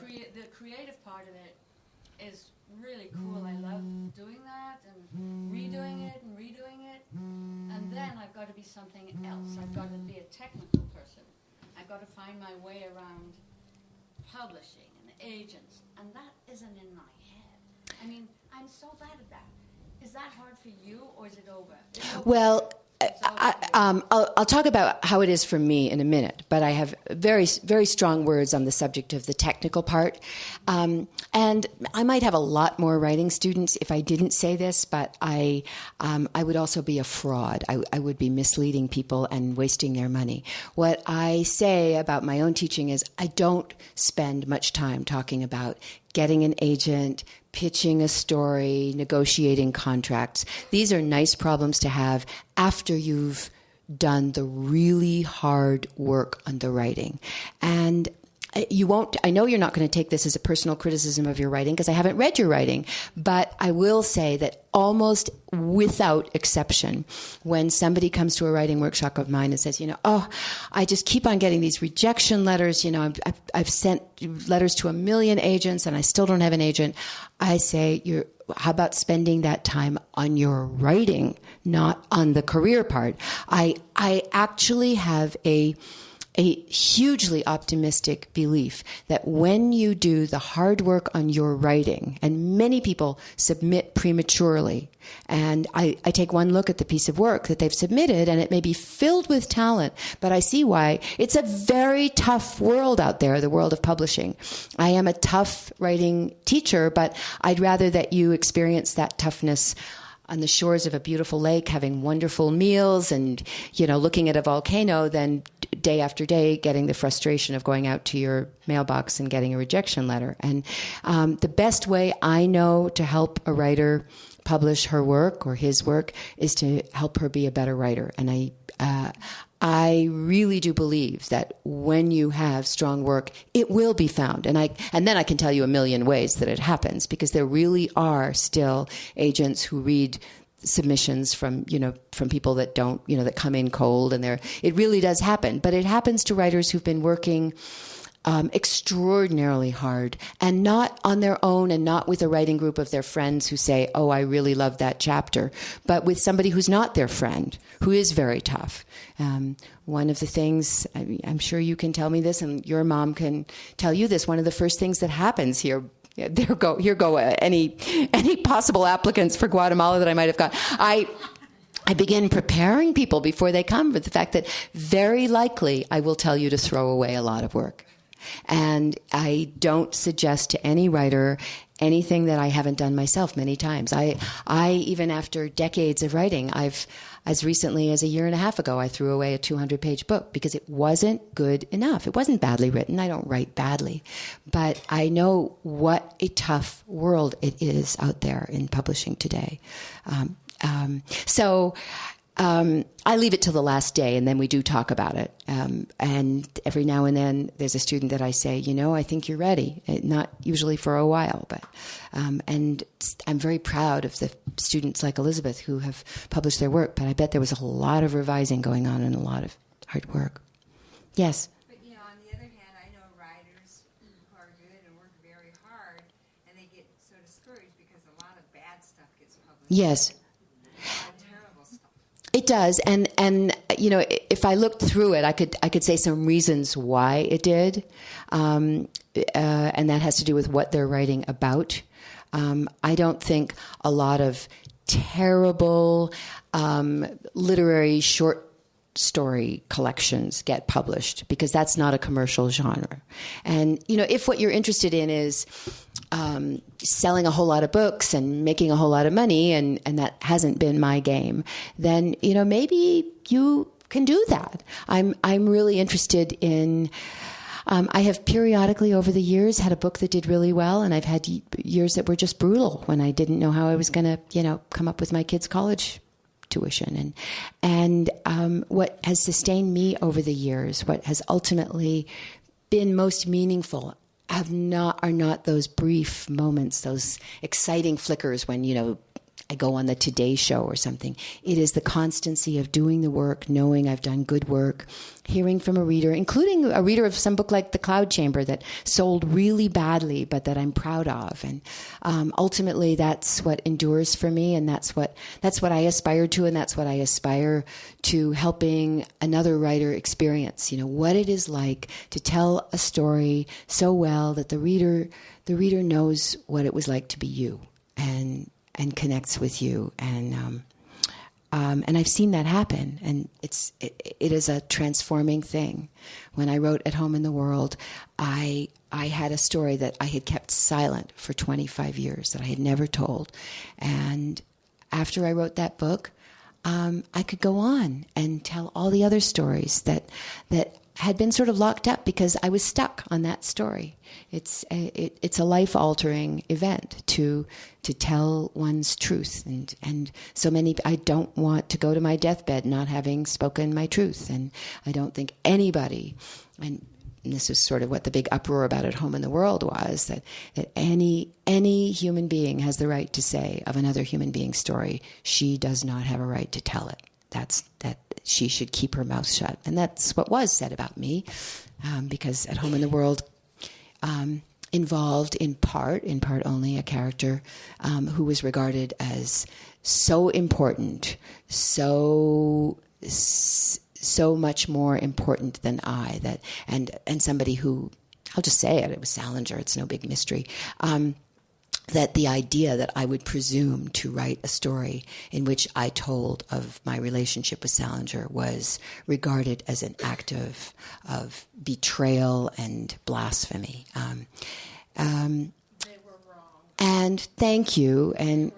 [SPEAKER 5] creative part of it is really cool. I love doing that and redoing it. And then I've got to be something else. I've got to be a technical person. I've got to find my way around publishing and agents, and that isn't in my head. I mean, I'm so bad at that. Is that hard for you, or is it over?
[SPEAKER 3] Well, I'll talk about how it is for me in a minute, but I have very, very strong words on the subject of the technical part. And I might have a lot more writing students if I didn't say this, but I would also be a fraud. I would be misleading people and wasting their money. What I say about my own teaching is I don't spend much time talking about getting an agent, pitching a story, negotiating contracts. These are nice problems to have after you've done the really hard work on the writing. And I know you're not going to take this as a personal criticism of your writing because I haven't read your writing, but I will say that almost without exception, when somebody comes to a writing workshop of mine and says, I just keep on getting these rejection letters, I've sent letters to 1 million agents and I still don't have an agent, I say, how about spending that time on your writing, not on the career part? I actually have a hugely optimistic belief that when you do the hard work on your writing, and many people submit prematurely, and I take one look at the piece of work that they've submitted, and it may be filled with talent, but I see why. It's a very tough world out there, the world of publishing. I am a tough writing teacher, but I'd rather that you experience that toughness on the shores of a beautiful lake, having wonderful meals and, looking at a volcano, than day after day getting the frustration of going out to your mailbox and getting a rejection letter. And the best way I know to help a writer publish her work or his work is to help her be a better writer. And I really do believe that when you have strong work, it will be found. And then I can tell you a million ways that it happens, because there really are still agents who read submissions from people that don't, that come in cold, and it really does happen. But it happens to writers who've been working extraordinarily hard, and not on their own, and not with a writing group of their friends who say, oh, I really love that chapter, but with somebody who's not their friend, who is very tough. One of the things, I'm sure you can tell me this, and your mom can tell you this, one of the first things that happens here Yeah, here go any possible applicants for Guatemala that I might have got. I begin preparing people before they come with the fact that very likely I will tell you to throw away a lot of work. And I don't suggest to any writer anything that I haven't done myself many times. I even after decades of writing, as recently as a year and a half ago, I threw away a 200-page book because it wasn't good enough. It wasn't badly written. I don't write badly. But I know what a tough world it is out there in publishing today. So I leave it till the last day, and then we do talk about it. And every now and then, there's a student that I say, I think you're ready. Not usually for a while, but and I'm very proud of the students like Elizabeth who have published their work. But I bet there was a lot of revising going on and a lot of hard work. Yes.
[SPEAKER 7] But on the other hand, I know writers who are good and work very hard, and they get so discouraged because a lot of bad stuff gets published.
[SPEAKER 3] Yes. It does, and if I looked through it, I could say some reasons why it did, and that has to do with what they're writing about. I don't think a lot of terrible literary short story collections get published because that's not a commercial genre. And if what you're interested in is selling a whole lot of books and making a whole lot of money, and that hasn't been my game, then maybe you can do that. I'm really interested in. I have periodically over the years had a book that did really well, and I've had years that were just brutal when I didn't know how I was going to come up with my kids' college tuition. And what has sustained me over the years, what has ultimately been most meaningful, are not those brief moments, those exciting flickers when, I go on the Today Show or something. It is the constancy of doing the work, knowing I've done good work, hearing from a reader, including a reader of some book like The Cloud Chamber that sold really badly, but that I'm proud of. And ultimately, that's what endures for me, and that's what I aspire to, and that's what I aspire to helping another writer experience. What it is like to tell a story so well that the reader knows what it was like to be you, and connects with you, and I've seen that happen, and it is a transforming thing. When I wrote At Home in the World, I had a story that I had kept silent for 25 years that I had never told, and after I wrote that book, I could go on and tell all the other stories that had been sort of locked up because I was stuck on that story. It's a life-altering event to tell one's truth, and so many. I don't want to go to my deathbed not having spoken my truth, and I don't think anybody. And this is sort of what the big uproar about At Home in the World was, that any human being has the right to say of another human being's story, she does not have a right to tell it. That she should keep her mouth shut. And that's what was said about me, because At Home in the World involved in part only, a character who was regarded as so important, so much more important than I, and somebody who, I'll just say it was Salinger, it's no big mystery, that the idea that I would presume to write a story in which I told of my relationship with Salinger was regarded as an act of betrayal and blasphemy.
[SPEAKER 2] They were wrong.
[SPEAKER 3] And thank you. And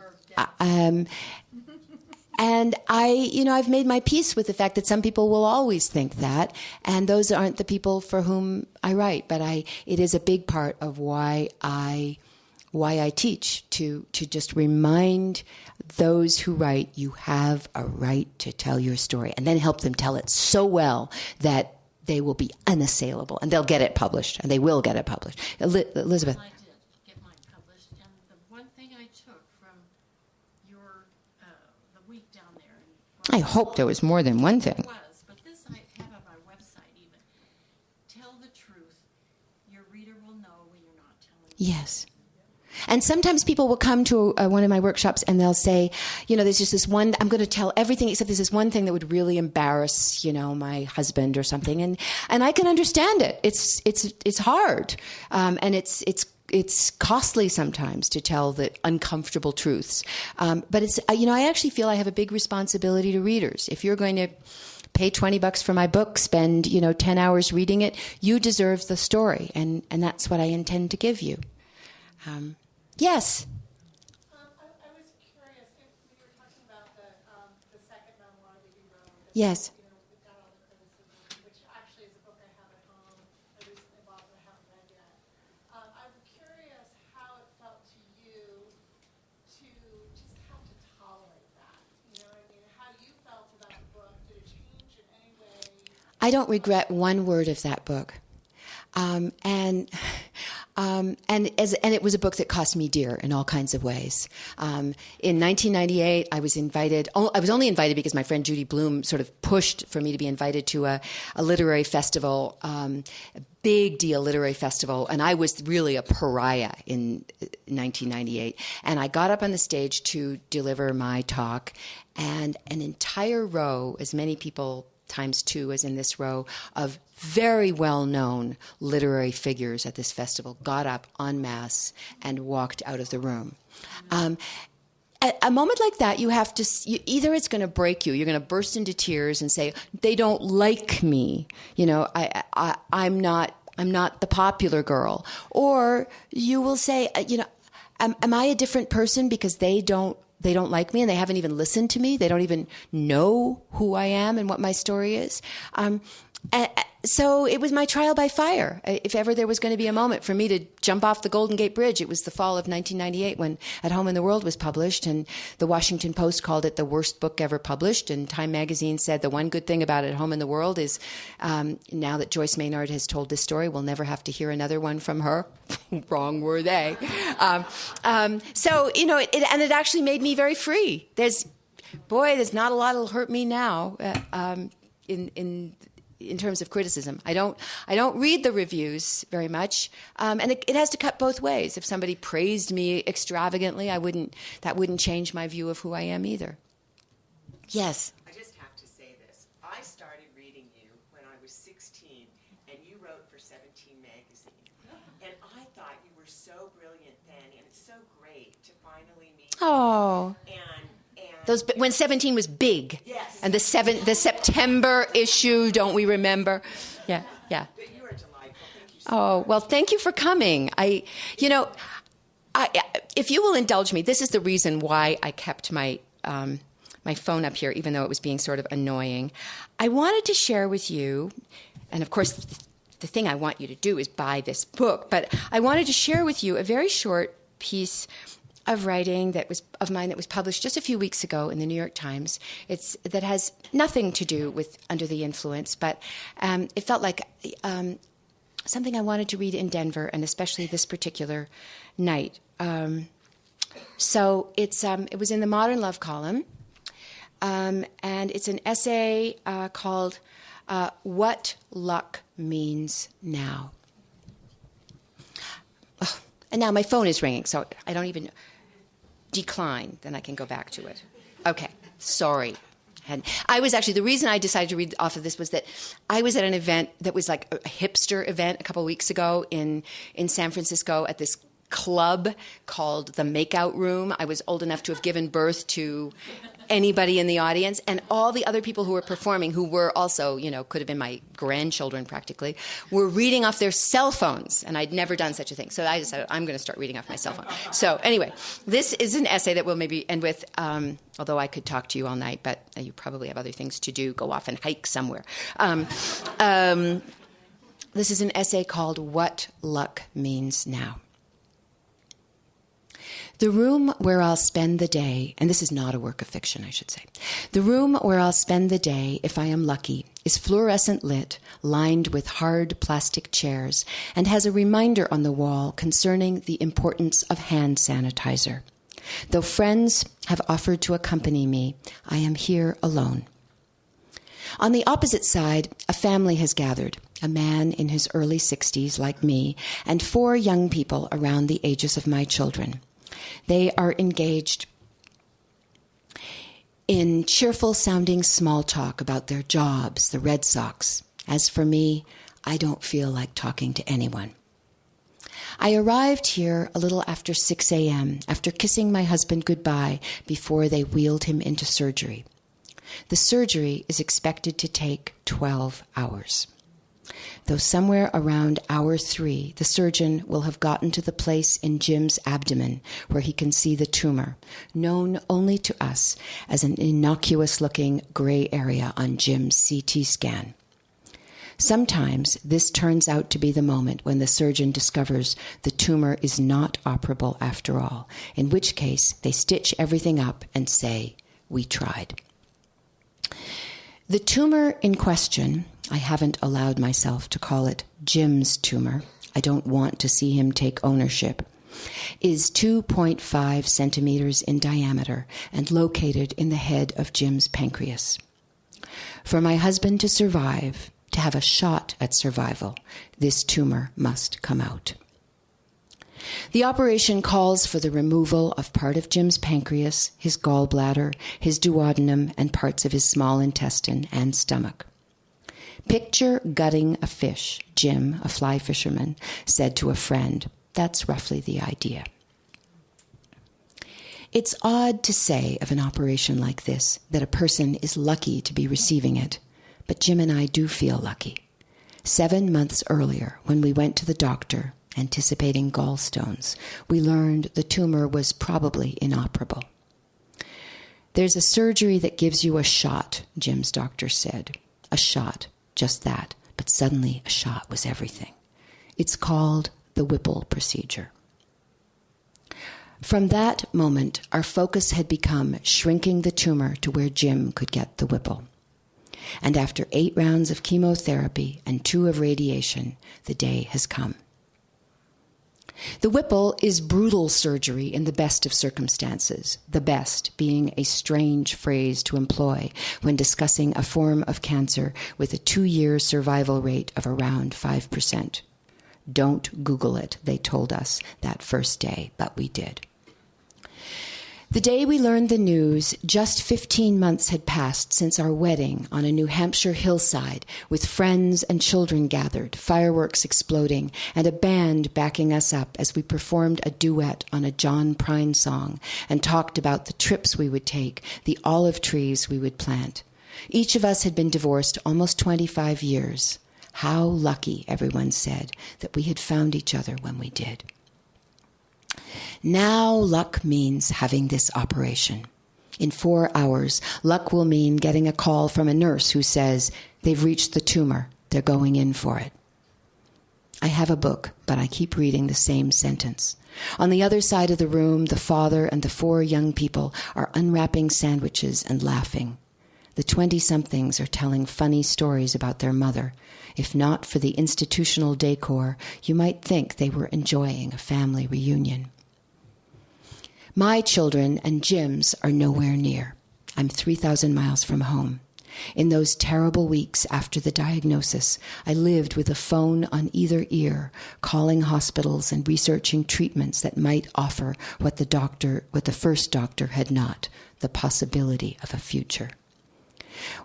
[SPEAKER 3] and I've made my peace with the fact that some people will always think that, and those aren't the people for whom I write. But it is a big part of why I teach, to just remind those who write, you have a right to tell your story, and then help them tell it so well that they will be unassailable, and they'll get it published, and they will get it published. Elizabeth.
[SPEAKER 2] I did get mine published, and the one thing I took from your the week down there.
[SPEAKER 3] I hope there was more than one thing.
[SPEAKER 2] It was, but this I have on my website even. Tell the truth. Your reader will know when you're not telling the truth.
[SPEAKER 3] Yes. And sometimes people will come to one of my workshops and they'll say, there's just this one, I'm going to tell everything except there's this one thing that would really embarrass, my husband or something. And I can understand it. It's hard. And it's costly sometimes to tell the uncomfortable truths. But it's, I actually feel I have a big responsibility to readers. If you're going to pay $20 for my book, spend, 10 hours reading it, you deserve the story. And that's what I intend to give you. Yes.
[SPEAKER 6] I was curious if we were talking about the second memoir that you wrote.
[SPEAKER 3] Yes.
[SPEAKER 6] It got all the criticism, which actually is a book I have at home. I recently bought, but I haven't read yet. I'm curious how it felt to you to just have to tolerate that. You know what I mean? How you felt about the book. Did it change in any way?
[SPEAKER 3] I don't regret one word of that book. And it was a book that cost me dear in all kinds of ways. In 1998, I was invited. I was only invited because my friend Judy Blume sort of pushed for me to be invited to a literary festival, a big deal literary festival, and I was really a pariah in 1998. And I got up on the stage to deliver my talk, and an entire row, as many people times two as in this row, of very well-known literary figures at this festival got up en masse and walked out of the room. At a moment like that, you have to, either it's going to break you, you're going to burst into tears and say, they don't like me, I'm not the popular girl. Or you will say, am I a different person because they don't like me and they haven't even listened to me. They don't even know who I am and what my story is. So it was my trial by fire. If ever there was going to be a moment for me to jump off the Golden Gate Bridge, it was the fall of 1998 when At Home in the World was published, and the Washington Post called it the worst book ever published, and Time magazine said the one good thing about At Home in the World is now that Joyce Maynard has told this story, we'll never have to hear another one from her. Wrong were they. So, it actually made me very free. There's not a lot that'll hurt me now in terms of criticism. I don't read the reviews very much, and it has to cut both ways. If somebody praised me extravagantly, that wouldn't change my view of who I am either. Yes.
[SPEAKER 10] I just have to say this. I started reading you when I was 16, and you wrote for 17 magazine. And I thought you were so brilliant then, and it's so great to finally meet you.
[SPEAKER 3] Oh. When 17 was big.
[SPEAKER 10] Yes.
[SPEAKER 3] And the September issue, don't we remember? Yeah.
[SPEAKER 10] But you are delightful. Thank you so much.
[SPEAKER 3] Well, thank you for coming. If you will indulge me, this is the reason why I kept my phone up here, even though it was being sort of annoying. I wanted to share with you, and of course, the thing I want you to do is buy this book, but I wanted to share with you a very short piece of writing of mine that was published just a few weeks ago in the New York Times. That has nothing to do with Under the Influence, but it felt like something I wanted to read in Denver, and especially this particular night. So it was in the Modern Love column, and it's an essay called "What Luck Means Now." Oh, and now my phone is ringing, so I don't even decline. Then I can go back to it. Okay, sorry. And I was actually, the reason I decided to read off of this was that I was at an event that was like a hipster event a couple of weeks ago in San Francisco at this club called the Makeout Room. I was old enough to have given birth to anybody in the audience, and all the other people who were performing, who were also, could have been my grandchildren practically, were reading off their cell phones, and I'd never done such a thing. So I decided I'm going to start reading off my cell phone. So anyway, this is an essay that will maybe end with, although I could talk to you all night, but you probably have other things to do, go off and hike somewhere. This is an essay called What Luck Means Now. The room where I'll spend the day, and this is not a work of fiction, I should say. The room where I'll spend the day, if I am lucky, is fluorescent lit, lined with hard plastic chairs, and has a reminder on the wall concerning the importance of hand sanitizer. Though friends have offered to accompany me, I am here alone. On the opposite side, a family has gathered, a man in his early 60s like me, and 4 young people around the ages of my children. They are engaged in cheerful-sounding small talk about their jobs, the Red Sox. As for me, I don't feel like talking to anyone. I arrived here a little after 6 a.m., after kissing my husband goodbye before they wheeled him into surgery. The surgery is expected to take 12 hours. Though somewhere around hour 3, the surgeon will have gotten to the place in Jim's abdomen where he can see the tumor, known only to us as an innocuous-looking gray area on Jim's CT scan. Sometimes this turns out to be the moment when the surgeon discovers the tumor is not operable after all, in which case they stitch everything up and say, "We tried." The tumor in question, I haven't allowed myself to call it Jim's tumor, I don't want to see him take ownership, is 2.5 centimeters in diameter and located in the head of Jim's pancreas. For my husband to survive, to have a shot at survival, this tumor must come out. The operation calls for the removal of part of Jim's pancreas, his gallbladder, his duodenum, and parts of his small intestine and stomach. Picture gutting a fish, Jim, a fly fisherman, said to a friend. That's roughly the idea. It's odd to say of an operation like this that a person is lucky to be receiving it, but Jim and I do feel lucky. 7 months earlier, when we went to the doctor, anticipating gallstones, we learned the tumor was probably inoperable. There's a surgery that gives you a shot, Jim's doctor said. A shot, just that, but suddenly a shot was everything. It's called the Whipple procedure. From that moment, our focus had become shrinking the tumor to where Jim could get the Whipple. And after 8 rounds of chemotherapy and 2 of radiation, the day has come. The Whipple is brutal surgery in the best of circumstances, the best being a strange phrase to employ when discussing a form of cancer with a 2-year survival rate of around 5%. Don't Google it, they told us that first day, but we did. The day we learned the news, just 15 months had passed since our wedding on a New Hampshire hillside, with friends and children gathered, fireworks exploding, and a band backing us up as we performed a duet on a John Prine song and talked about the trips we would take, the olive trees we would plant. Each of us had been divorced almost 25 years. How lucky, everyone said, that we had found each other when we did. Now luck means having this operation. In 4 hours, luck will mean getting a call from a nurse who says, they've reached the tumor, they're going in for it. I have a book, but I keep reading the same sentence. On the other side of the room, the father and the 4 young people are unwrapping sandwiches and laughing. The 20-somethings are telling funny stories about their mother. If not for the institutional decor, you might think they were enjoying a family reunion. My children and Jim's are nowhere near. I'm 3,000 miles from home. In those terrible weeks after the diagnosis, I lived with a phone on either ear, calling hospitals and researching treatments that might offer what the first doctor had not, the possibility of a future.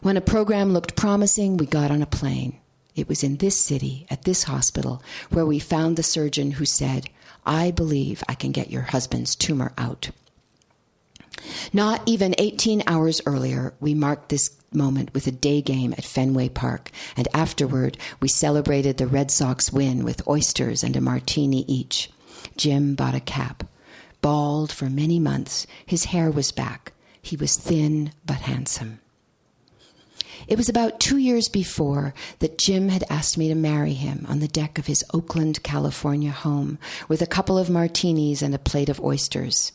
[SPEAKER 3] When a program looked promising, we got on a plane. It was in this city, at this hospital, where we found the surgeon who said, I believe I can get your husband's tumor out. Not even 18 hours earlier, we marked this moment with a day game at Fenway Park, and afterward, we celebrated the Red Sox win with oysters and a martini each. Jim bought a cap. Bald for many months, his hair was back. He was thin but handsome. It was about 2 years before that Jim had asked me to marry him on the deck of his Oakland, California home with a couple of martinis and a plate of oysters.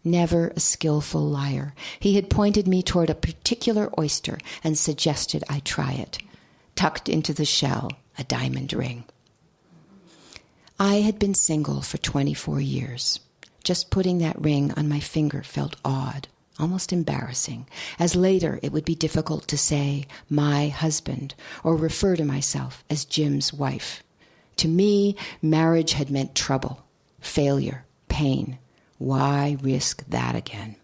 [SPEAKER 3] Never a skillful liar, he had pointed me toward a particular oyster and suggested I try it. Tucked into the shell, a diamond ring. I had been single for 24 years. Just putting that ring on my finger felt odd, almost embarrassing, as later it would be difficult to say my husband or refer to myself as Jim's wife. To me, marriage had meant trouble, failure, pain. Why risk that again?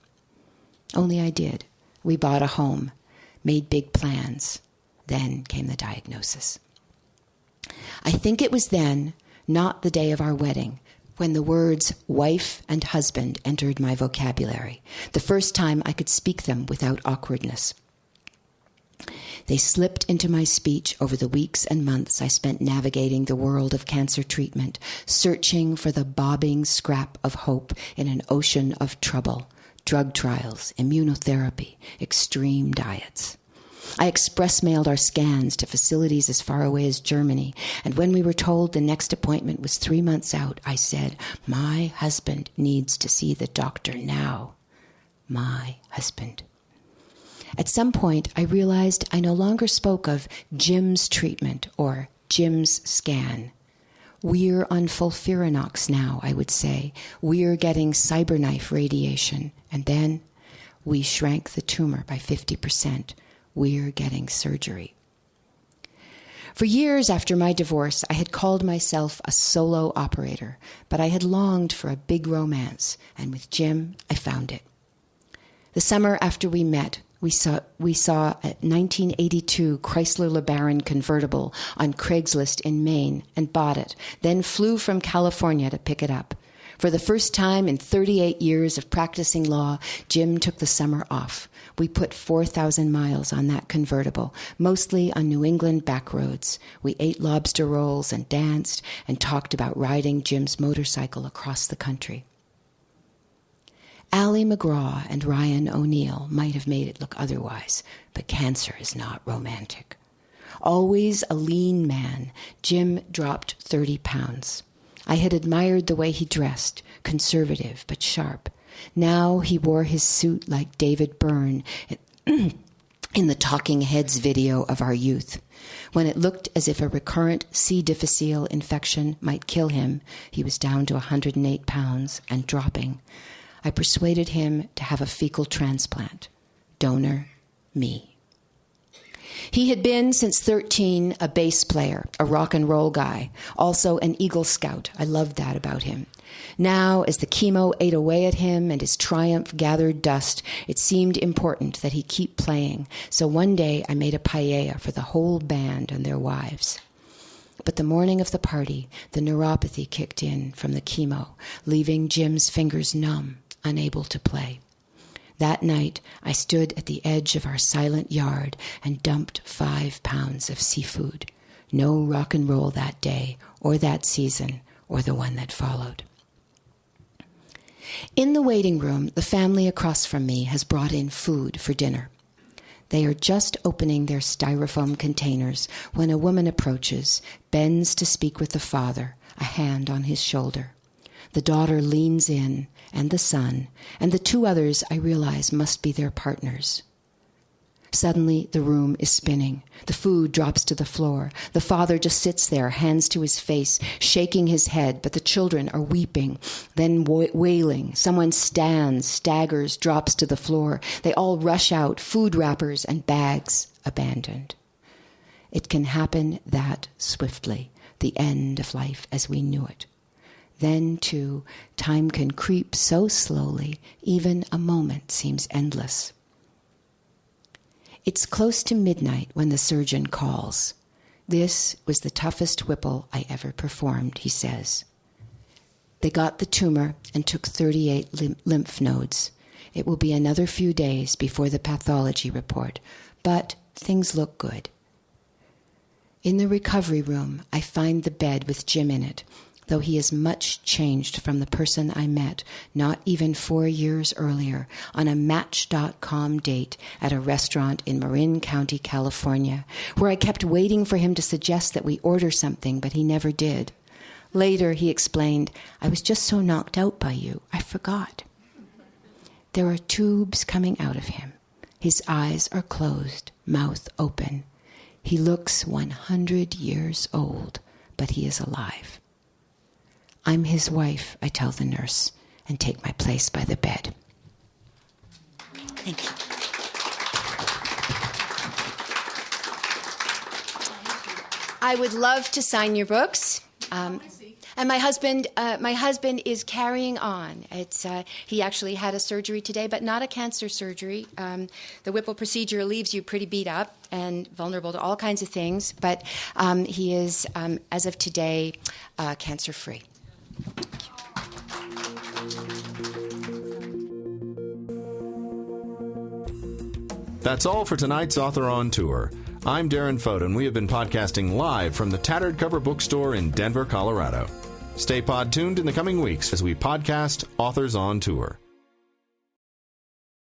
[SPEAKER 3] Only I did. We bought a home, made big plans. Then came the diagnosis. I think it was then, not the day of our wedding, when the words wife and husband entered my vocabulary, the first time I could speak them without awkwardness. They slipped into my speech over the weeks and months I spent navigating the world of cancer treatment, searching for the bobbing scrap of hope in an ocean of trouble, drug trials, immunotherapy, extreme diets. I express mailed our scans to facilities as far away as Germany, and when we were told the next appointment was 3 months out, I said, my husband needs to see the doctor now. My husband. At some point, I realized I no longer spoke of Jim's treatment or Jim's scan. We're on FOLFIRINOX now, I would say. We're getting CyberKnife radiation. And then we shrank the tumor by 50%. We're getting surgery. For years after my divorce, I had called myself a solo operator, but I had longed for a big romance, and with Jim, I found it. The summer after we met, we saw a 1982 Chrysler LeBaron convertible on Craigslist in Maine and bought it, then flew from California to pick it up. For the first time in 38 years of practicing law, Jim took the summer off. We put 4,000 miles on that convertible, mostly on New England back roads. We ate lobster rolls and danced and talked about riding Jim's motorcycle across the country. Ally McGraw and Ryan O'Neill might have made it look otherwise, but cancer is not romantic. Always a lean man, Jim dropped 30 pounds. I had admired the way he dressed, conservative but sharp. Now he wore his suit like David Byrne in the Talking Heads video of our youth. When it looked as if a recurrent C. difficile infection might kill him, he was down to 108 pounds and dropping. I persuaded him to have a fecal transplant. Donor, me. He had been, since 13, a bass player, a rock and roll guy, also an Eagle Scout. I loved that about him. Now, as the chemo ate away at him and his triumph gathered dust, it seemed important that he keep playing. So one day I made a paella for the whole band and their wives. But the morning of the party, the neuropathy kicked in from the chemo, leaving Jim's fingers numb, unable to play. That night, I stood at the edge of our silent yard and dumped 5 pounds of seafood. No rock and roll that day, or that season, or the one that followed. In the waiting room, the family across from me has brought in food for dinner. They are just opening their styrofoam containers when a woman approaches, bends to speak with the father, a hand on his shoulder. The daughter leans in, and the son, and the 2 others I realize must be their partners. Suddenly, the room is spinning. The food drops to the floor. The father just sits there, hands to his face, shaking his head, but the children are weeping, then wailing. Someone stands, staggers, drops to the floor. They all rush out, food wrappers and bags abandoned. It can happen that swiftly, the end of life as we knew it. Then, too, time can creep so slowly, even a moment seems endless. It's close to midnight when the surgeon calls. This was the toughest Whipple I ever performed, he says. They got the tumor and took 38 lymph nodes. It will be another few days before the pathology report, but things look good. In the recovery room, I find the bed with Jim in it, though he is much changed from the person I met not even 4 years earlier on a Match.com date at a restaurant in Marin County, California, where I kept waiting for him to suggest that we order something, but he never did. Later, he explained, I was just so knocked out by you, I forgot. There are tubes coming out of him. His eyes are closed, mouth open. He looks 100 years old, but he is alive. I'm his wife, I tell the nurse, and take my place by the bed.
[SPEAKER 11] Thank you.
[SPEAKER 3] I would love to sign your books. And my husband is carrying on. He actually had a surgery today, but not a cancer surgery. The Whipple procedure leaves you pretty beat up and vulnerable to all kinds of things, but he is, as of today, cancer-free.
[SPEAKER 1] That's all for tonight's Author on Tour. I'm Darren Foden. We have been podcasting live from the Tattered Cover Bookstore in Denver, Colorado. Stay pod tuned in the coming weeks as we podcast Authors on Tour.